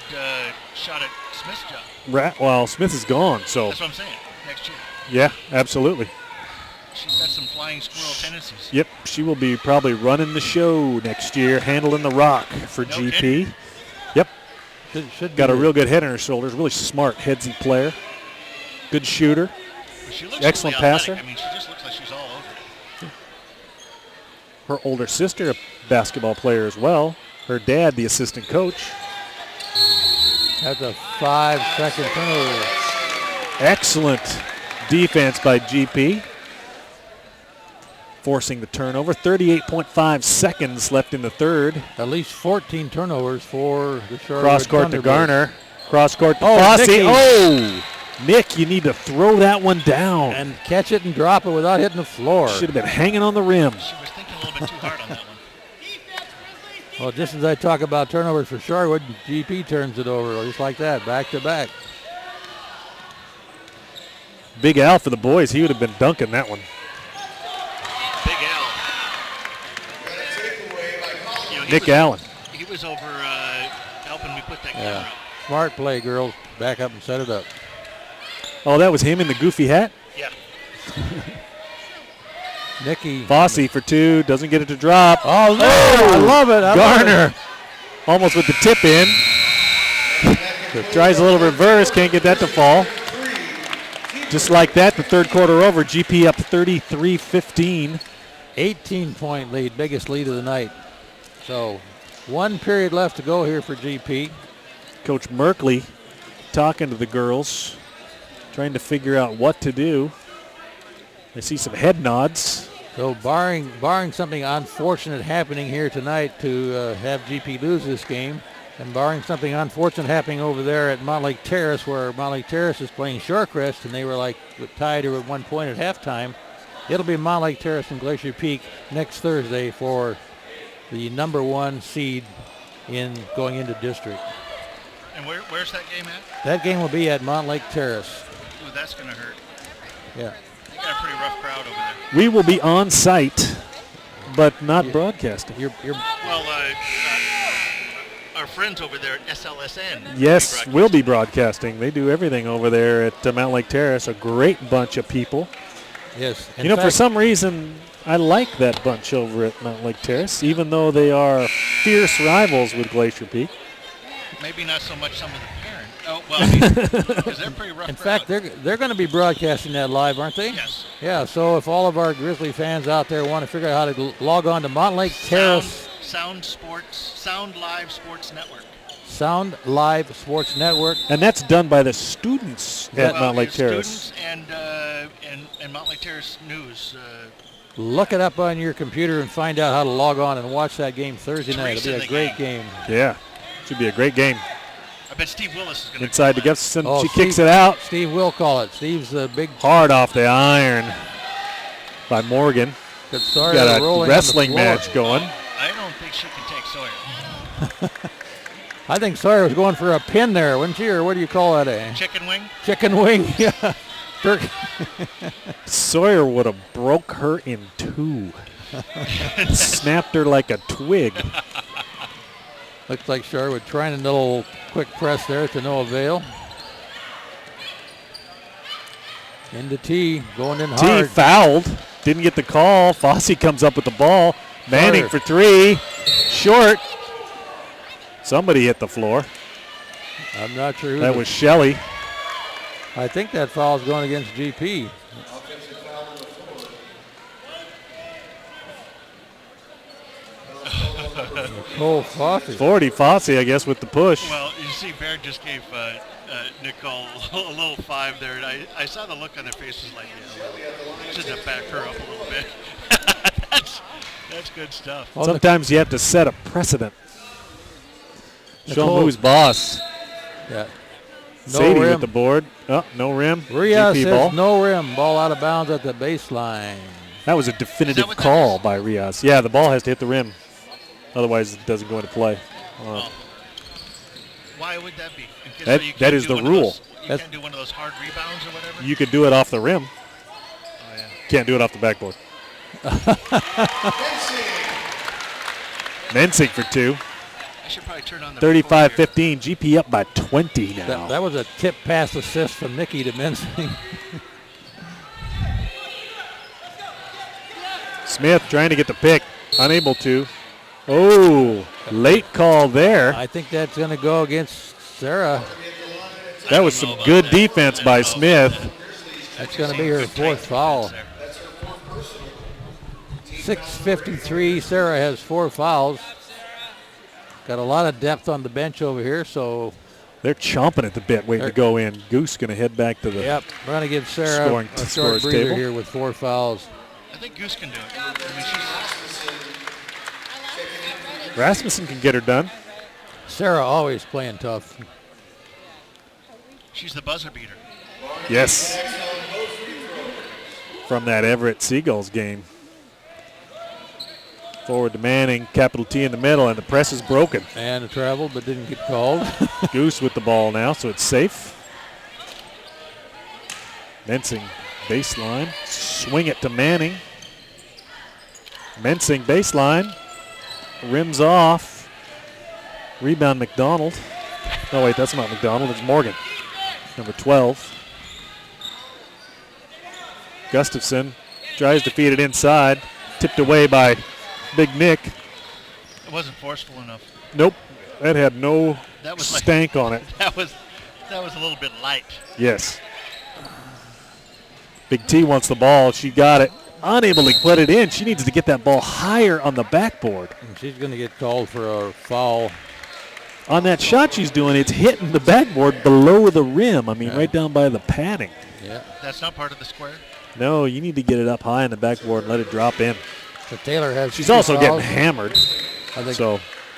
shot at Smith's job. Well, Smith is gone, so. That's what I'm saying. Next year. Yeah, absolutely. She's got some flying squirrel tendencies. Yep, she will be probably running the show next year, handling the rock for No GP. kidding. Yep, Should got a be real good head on her shoulders. Really smart, headsy player. Good shooter. She looks Excellent really athletic. passer. I mean, she just looks like she's all over it. Her older sister, a basketball player as well. Her dad, the assistant coach. That's a 5-second turnover. Excellent defense by GP. Forcing the turnover. 38.5 seconds left in the third. At least 14 turnovers for the Shorewood Cross court to Thunderbirds. Garner. Cross court to Oh, Fossey. Nicky. Oh! Nick, you need to throw that one down. And catch it and drop it without hitting the floor. Should have been hanging on the rim. She was thinking a little bit too hard on that one. Well, just as I talk about turnovers for Shorewood, GP turns it over just like that, back to back. Big Al for the boys. He would have been dunking that one. Big Al. You know, Nick Allen. He was over helping me put that camera Yeah. up. Smart play, girls. Back up and set it up. Oh, that was him in the goofy hat? Yeah. Nicky. Fossey for 2. Doesn't get it to drop. Oh, no. I love it. I love Garner. Almost with the tip in. Tries a little reverse. Can't get that to fall. Just like that, the third quarter over. GP up 33-15. 18-point lead, biggest lead of the night. So 1 period left to go here for GP. Coach Merkley talking to the girls, trying to figure out what to do. I see some head nods. So barring something unfortunate happening here tonight to have GP lose this game, and barring something unfortunate happening over there at Montlake Terrace, where Montlake Terrace is playing Shorecrest, and they were like tied at 1 point at halftime, it'll be Montlake Terrace and Glacier Peak next Thursday for the number 1 seed in going into district. And where's that game at? That game will be at Montlake Terrace. Ooh, that's going to hurt. Yeah. They got a pretty rough crowd over there. We will be on site, but not broadcasting. You're Well, our friends over there at SLSN. Yes, we'll be broadcasting. They do everything over there at Mount Lake Terrace. A great bunch of people. yes. You know, for some reason, I like that bunch over at Mountain Lake Terrace, even though they are fierce rivals with Glacier Peak. Maybe not so much some of the parents. Oh, well, I mean, because they're pretty rough. In fact, they're going to be broadcasting that live, aren't they? Yes. Yeah, so if all of our Grizzly fans out there want to figure out how to log on to Mountain Lake Terrace. Sound Live Sports Network. Sound Live Sports Network. And that's done by the students at Mountain Lake Terrace. Students and Mountain Lake Terrace News. Look it up on your computer and find out how to log on and watch that game Thursday night. It'll be a great game. Yeah, should be a great game. I bet Steve Willis is going to inside to Gustafson. Oh, she kicks it out. Steve will call it. Steve's a big hard off the iron by Morgan. Got a wrestling match going. I don't think she can take Sawyer. I think Sawyer was going for a pin there, wasn't she? Or what do you call that? Chicken wing? Chicken wing, yeah. Sawyer would have broke her in two. Snapped her like a twig. Looks like Shorewood trying a little quick press there to no avail. Into T, going in hard. T fouled. Didn't get the call. Fossey comes up with the ball. Manning for three. Short. Somebody hit the floor. I'm not sure who. That was Shelley. I think that foul is going against GP. Nicole Fossey. 40 Fossey, I guess, with the push. Well, you see, Baird just gave Nicole a little 5 there, and I saw the look on their faces like, yeah, just to back her up a little bit. That's good stuff. Sometimes you have to set a precedent. Show them who's boss. Yeah. No Sadie rim. with the board. Oh, no rim. Riaz GP says ball. no rim. Ball out of bounds at the baseline. That was a definitive call by Riaz. Yeah, the ball has to hit the rim. Otherwise, it doesn't go into play. Why would that be? That is the rule. You can't do one of those hard rebounds or whatever? You could do it off the rim. Oh, yeah. Can't do it off the backboard. Mensing for two. I should probably turn on the 35-15. GP up by 20 now. That was a tip pass assist from Nikki to Mensing. Smith trying to get the pick. Unable to. Oh, late call there. I think that's going to go against Sarah. That was some good defense by Smith. That's going to be her fourth foul. 6:53. Sarah has 4 fouls. Got a lot of depth on the bench over here, so they're chomping at the bit, waiting to go in. Goose going to head back to the Yep, we're going to give Sarah a short breather table here with 4 fouls. I think Goose can do it. I mean, Rasmussen can get her done. Sarah always playing tough. She's the buzzer beater. Yes. From that Everett Seagulls game. Forward to Manning, capital T in the middle, and the press is broken. And traveled but didn't get called. Goose with the ball now, so it's safe. Mensing baseline. Swing it to Manning. Mensing baseline. Rims off. Rebound McDonald. Oh, wait, that's not McDonald. It's Morgan. Number 12. Gustafson tries to feed it inside. Tipped away by Big Nick. It wasn't forceful enough. Nope. That had no stank on it. That was a little bit light. Yes. Big T wants the ball. She got it. Unable to put it in. She needs to get that ball higher on the backboard. And she's going to get called for a foul. On that shot she's doing, it's hitting the backboard below the rim. I mean, right down by the padding. Yeah. That's not part of the square? No, you need to get it up high on the backboard and let it drop in. So Taylor has. She's also getting hammered. I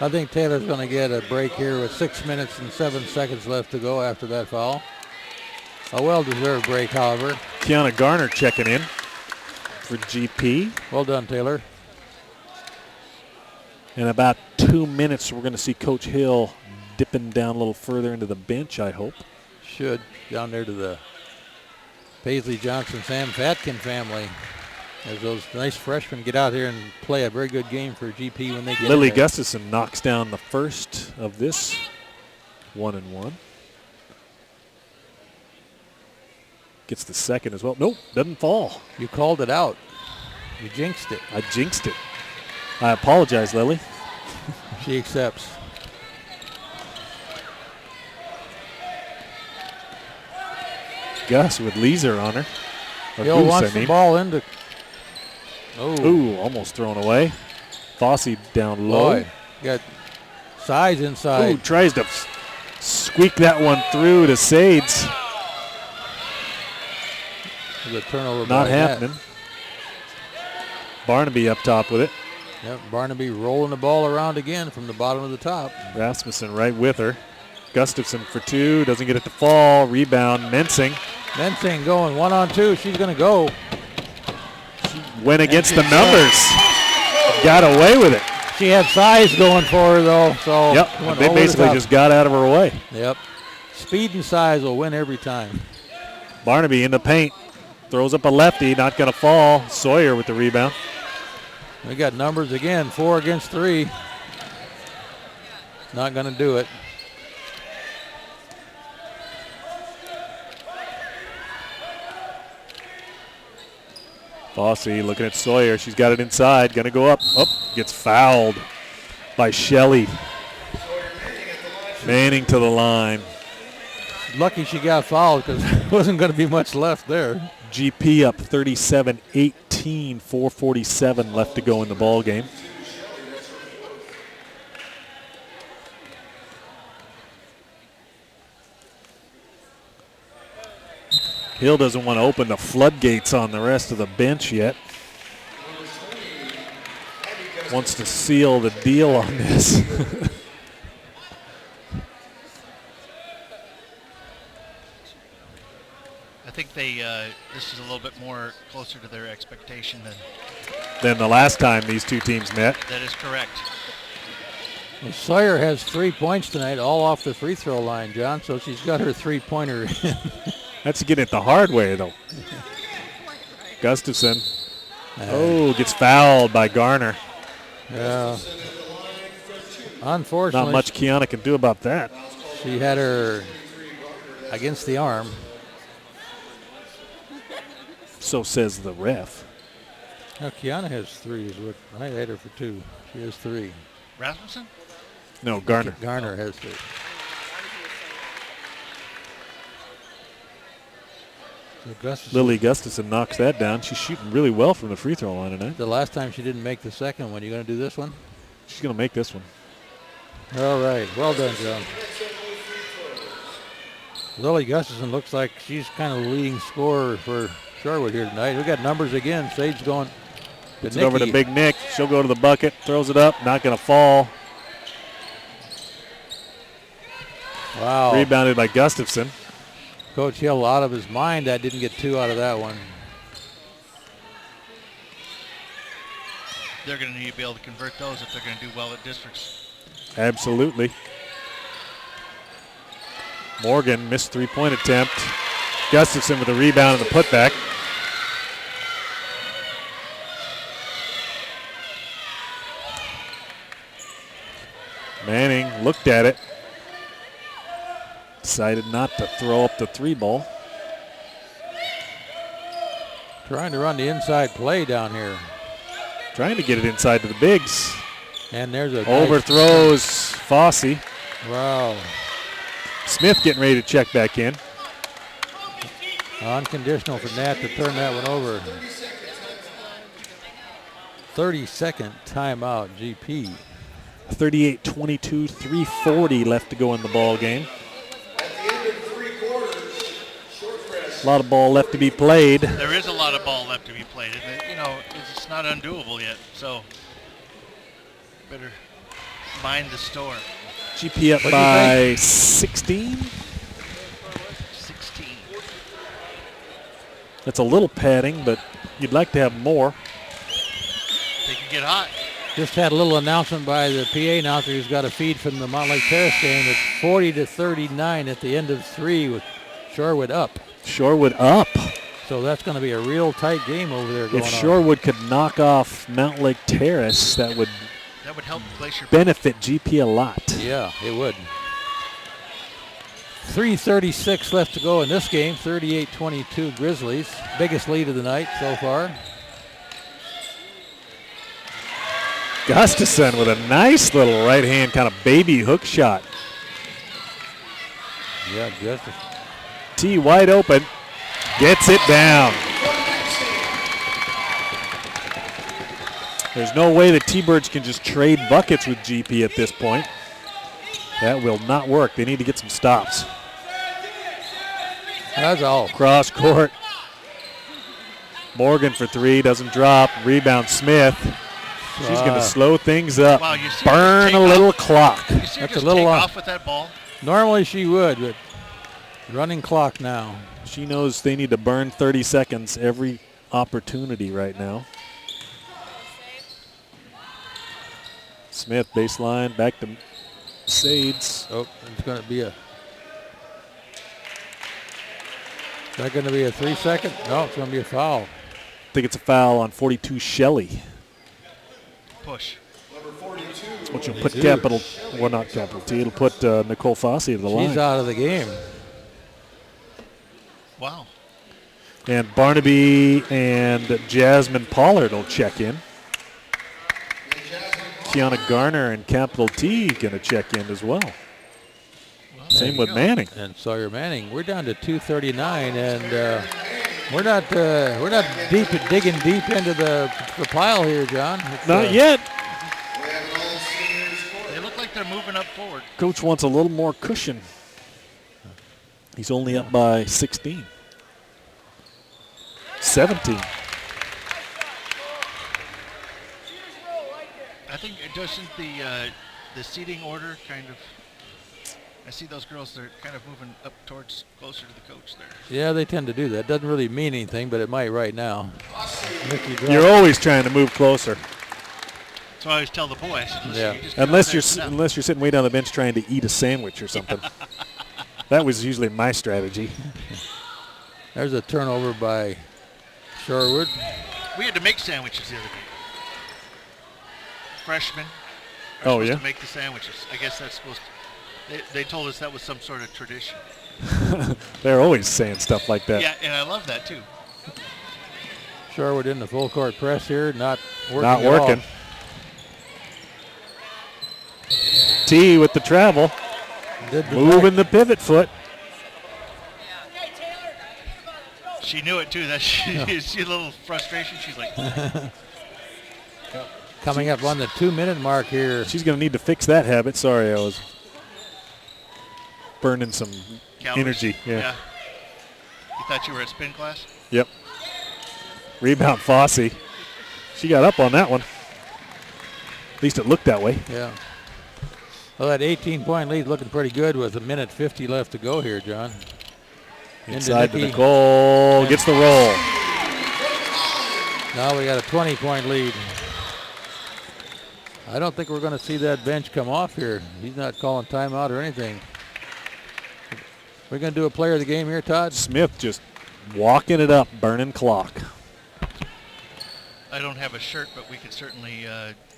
think Taylor's going to get a break here with 6 minutes and 7 seconds left to go after that foul. A well-deserved break, however. Kiana Garner checking in for GP. Well done, Taylor. In about 2 minutes, we're going to see Coach Hill dipping down a little further into the bench, I hope. Should. Down there to the Paisley Johnson, Sam Fatkin family. As those nice freshmen get out here and play a very good game for GP when they get Lily in there. Gustafson knocks down the first of this 1-and-1. Gets the second as well. Nope, doesn't fall. You called it out. You jinxed it. I jinxed it. I apologize, Lily. She accepts. Gus with Leeser on her. Or Hill Goose, wants I mean. the ball into. Oh, Ooh, almost thrown away. Fossey down low. boy. Got size inside. Ooh, tries to squeak that one through to Sades. The turnover. Not by happening. Barnaby up top with it. Yep, Barnaby rolling the ball around again from the bottom of the top. Rasmussen right with her. Gustafson for two. Doesn't get it to fall. Rebound. Mensing. Mensing going 1-on-2. She's going to go. Went against the numbers. Got away with it. She had size going for her, though. So Yep. went They over the basically top. just got out of her way. Yep. Speed and size will win every time. Barnaby in the paint. Throws up a lefty. Not going to fall. Sawyer with the rebound. We got numbers again. 4 against 3. Not going to do it. Fossey looking at Sawyer. She's got it inside. Going to go up. Oh, gets fouled by Shelley. Manning to the line. Lucky she got fouled because there wasn't going to be much left there. GP up 37-18. 4:47 left to go in the ball game. Hill doesn't want to open the floodgates on the rest of the bench yet. Wants to seal the deal on this. I think they this is a little bit more closer to their expectation Than the last time these two teams met. that is correct. Well, Sawyer has 3 points tonight, all off the free throw line, John, so she's got her three-pointer in. That's getting it the hard way, though. Gustafson. Gets fouled by Garner. Yeah. Unfortunately, Not much Kiana can do about that. she had her against the arm. So says the ref. Now, Kiana has 3. I had her for 2. She has 3. Rasmussen? No, Garner. Garner has 3. So Gustafson, Lily Gustafson knocks that down. She's shooting really well from the free throw line tonight. the last time she didn't make the second one. You going to do this one? She's going to make this one. All right. Well done, John. Lily Gustafson looks like she's kind of the leading scorer for Shorewood here tonight. We got numbers again. Sage going to Gets it over to Big Nick. She'll go to the bucket, throws it up, not going to fall. Wow. Rebounded by Gustafson. Coach Hill out of his mind. That didn't get 2 out of that one. They're going to need to be able to convert those if they're going to do well at districts. Absolutely. Morgan missed three-point attempt. Gustafson with a rebound and the putback. Manning looked at it. Decided not to throw up the 3 ball. Trying to run the inside play down here. Trying to get it inside to the bigs. And there's a Overthrows Fossey. Wow. Smith getting ready to check back in. Unconditional for Nat to turn that one over. 30-second timeout, GP. 38-22, 3:40 left to go in the ball game. A lot of ball left to be played. There is a lot of ball left to be played. And you know, it's not undoable yet. So better mind the store. GP up by 16. 16. That's a little padding, but you'd like to have more. They can get hot. Just had a little announcement by the PA announcer who's got a feed from the Mountain Lake Terrace game. It's 40-39 at the end of 3 with Shorewood up. Shorewood up. So that's going to be a real tight game over there going If on. Shorewood could knock off Mountain Lake Terrace, that would help Glacier benefit GP a lot. Yeah, it would. 3:36 left to go in this game. 38-22 Grizzlies. Biggest lead of the night so far. Gustafson with a nice little right hand kind of baby hook shot. Yeah, just T wide open. Gets it down. There's no way the T-Birds can just trade buckets with GP at this point. That will not work. They need to get some stops. that's all. Cross court. Morgan for three, doesn't drop. Rebound Smith. She's going to slow things up. Wow, you see Burn her a take little off? clock. You see her That's a just little take off. off with that ball? Normally she would, but running clock now. She knows they need to burn 30 seconds every opportunity right now. Smith baseline, back to Sades. Oh, it's going to be a. Is that going to be a 3 second? No, it's going to be a foul. I think it's a foul on 42 Shelley. Push. Which will put capital, well not capital T, it'll put Nicole Fossey to the line. She's out of the game. Wow. And Barnaby and Jasmine Pollard will check in. Tiana Garner and capital T going to check in as well. Same with Manning. And Sawyer Manning. We're down to 2:39, and we're not digging deep into the pile here, John. It's, Not yet. They look like they're moving up forward. Coach wants a little more cushion. He's only up by 16. 17. I think it doesn't the seating order kind of. I see those girls. They're kind of moving up towards closer to the coach there. Yeah, they tend to do that. Doesn't really mean anything, but it might right now. Nikki dropped. You're always trying to move closer. So I always tell the boys, Yeah. Unless you're sitting way down the bench trying to eat a sandwich or something. That was usually my strategy. There's a turnover by Shorewood. We had to make sandwiches the other day. Freshmen are Oh, supposed yeah? to make the sandwiches. I guess that's supposed to. They told us that was some sort of tradition. They're always saying stuff like that. Yeah, and I love that too. Shorewood in the full court press here, not working. Not at all. working. T with the travel. Did the Moving the pivot foot. She knew it too. That she see a little frustration. She's like, Coming up on the 2-minute mark here. She's going to need to fix that habit. Sorry, I was burning some calories. energy. Yeah. You thought you were at spin class? Yep. Rebound Fossey. She got up on that one. At least it looked that way. Yeah. Well, that 18-point lead looking pretty good with 1:50 left to go here, John. Inside to Nikki. Nicole. Gets the roll. Now we got a 20-point lead. I don't think we're going to see that bench come off here. He's not calling timeout or anything. We're going to do a player of the game here, Todd? Smith just walking it up, burning clock. I don't have a shirt, but we could certainly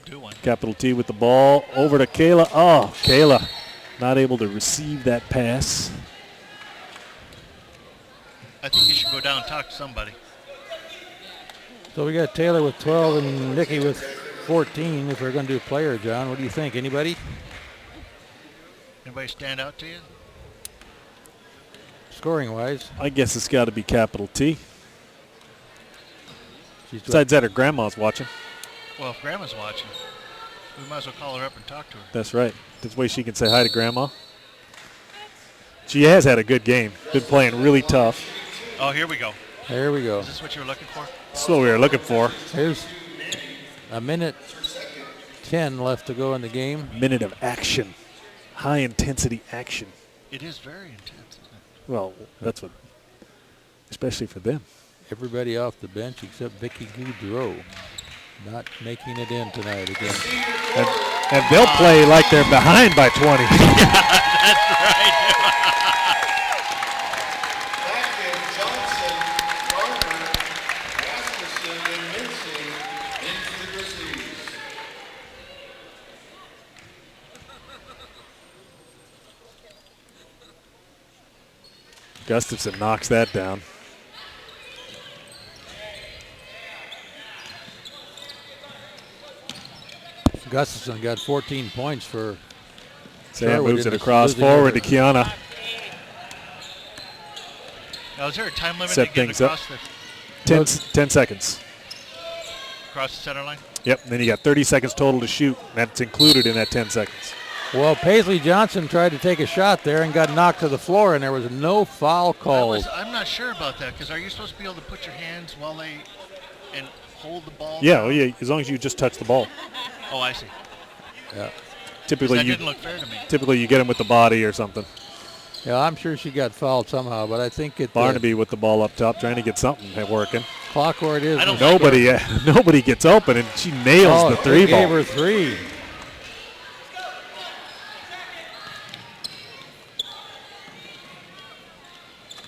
do one. Capital T with the ball. Over to Kayla. Oh, Kayla not able to receive that pass. I think you should go down and talk to somebody. So we got Taylor with 12 and Nikki with 14 if we're going to do player, John. What do you think? Anybody? Anybody stand out to you? Scoring-wise. I guess it's got to be capital T. She's Besides that, her grandma's watching. Well, if Grandma's watching, we might as well call her up and talk to her. That's right. This way she can say hi to Grandma. She has had a good game. Been playing really tough. Oh, here we go. There we go. Is this what you were looking for? That's what we were looking for. Here's a minute 10 left to go in the game. Minute of action. High intensity action. It is very intense, isn't it? Well, that's what, especially for them. Everybody off the bench except Vicky Goudreau. Not making it in tonight again. And they'll play like they're behind by 20. That's right. Backen, Johnson, Carter, Rasmussen, and Mincing into the Grizzlies. Gustafson knocks that down. Gustafson got 14 points for Sam Shorewood moves in it this across losing forward to effort. Kiana. Now, is there a time limit Set to get things up. across the 10 seconds. center line? Yep, and then you got 30 seconds total to shoot. That's included in that 10 seconds. Well, Paisley Johnson tried to take a shot there and got knocked to the floor, and there was no foul called. I'm not sure about that, because are you supposed to be able to put your hands while they and hold the ball? Yeah, well, yeah, as long as you just touch the ball. Oh, I see. Yeah. Typically, That you didn't look fair to me. typically you get him with the body or something. Yeah, I'm sure she got fouled somehow, but I think it. Barnaby with the ball up top, trying to get something working. Clock where it is. I don't Nobody gets open, and she nails the three gave ball. her three.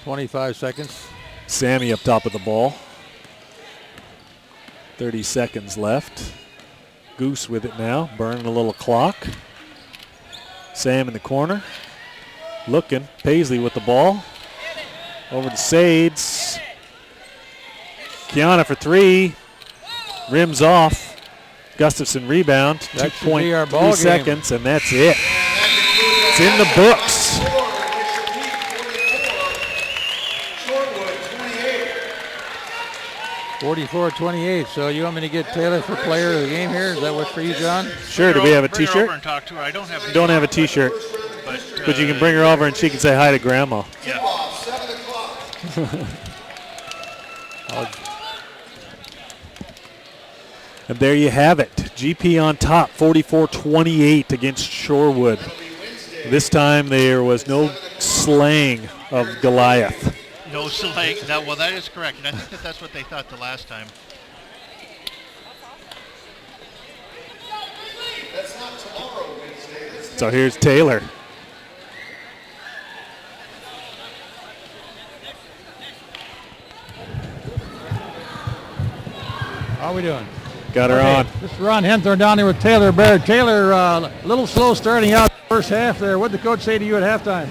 "25 seconds. Sammy up top of the ball. 30 seconds left. Goose with it now, burning a little clock. Sam in the corner. Looking. Paisley with the ball. Over to Sades. Kiana for three. Rims off. Gustafson rebound. That should be our ball 2.3 game. seconds, and that's it. It's in the books. Shorewood 28. 44-28. So you want me to get Taylor for player of the game here? Is that what for you, John? Sure, do we have a Bring her T-shirt? over and talk to her. I don't have. Don't have a T-shirt, but you can bring her over and she can say hi to Grandma. Yeah. Off 7 o'clock. And there you have it. GP on top, 44-28 against Shorewood. This time there was no slaying of Goliath. No select. That is correct, and I think that's what they thought the last time. That's not tomorrow, Wednesday. That's So here's Taylor. How are we doing? Got her on. This is Ron Henthorn down there with Taylor Baird. Taylor, a little slow starting out the first half there. What did the coach say to you at halftime?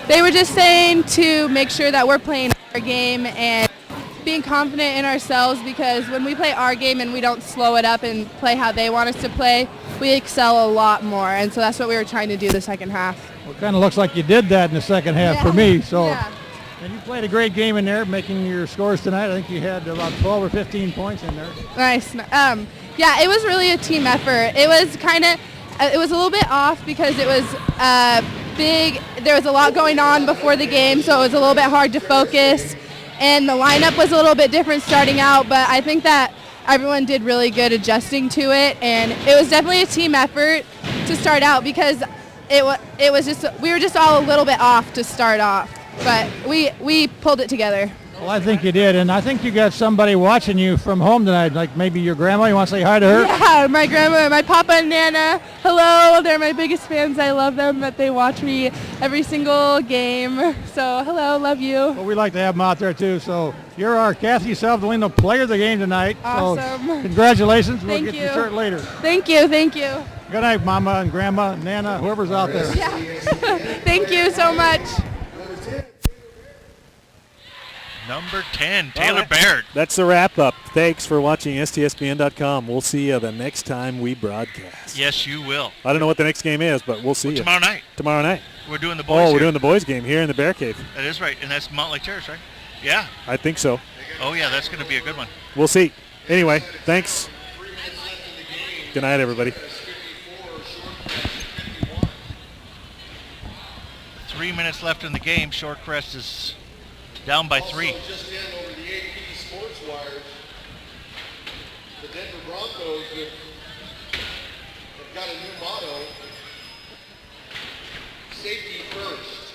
They were just saying to make sure that we're playing our game and being confident in ourselves, because when we play our game and we don't slow it up and play how they want us to play, we excel a lot more. And so that's what we were trying to do the second half. Well, it kind of looks like you did that in the second half for me. So, Yeah. and you played a great game in there, making your scores tonight. I think you had about 12 or 15 points in there. Nice. Yeah, it was really a team effort. It was it was a little bit off because it was big. There was a lot going on before the game, so it was a little bit hard to focus. And the lineup was a little bit different starting out, but I think that everyone did really good adjusting to it. And it was definitely a team effort to start out, because it was just, we were just all a little bit off to start off. But we pulled it together. Well, I think you did, and I think you got somebody watching you from home tonight, like maybe your grandma. You want to say hi to her? Yeah, my grandma, my papa and Nana. Hello, they're my biggest fans. I love them, that they watch me every single game. So hello, love you. Well, we like to have them out there too. So you're our Kathy Salvadorino player of the game tonight. Awesome. So congratulations. We'll Thank get you. your shirt later. Thank you, thank you. Good night, Mama and Grandma, Nana, whoever's out there. Yeah. Thank you so much. Number 10, Taylor Baird. That's the wrap-up. Thanks for watching STSBN.com. We'll see you the next time we broadcast. Yes, you will. I don't know what the next game is, but we'll see you. Tomorrow night. Tomorrow night. We're doing the boys Oh, here. we're doing the boys game here in the Bear Cave. That is right, and that's Montlake Terrace, right? Yeah. I think so. Oh, yeah, that's going to be a good one. We'll see. Anyway, thanks. Good night, everybody. 3 minutes left in the game. Shorecrest is down by 3. just in over the AP Sports Wires, the Denver Broncos have got a new motto: safety first.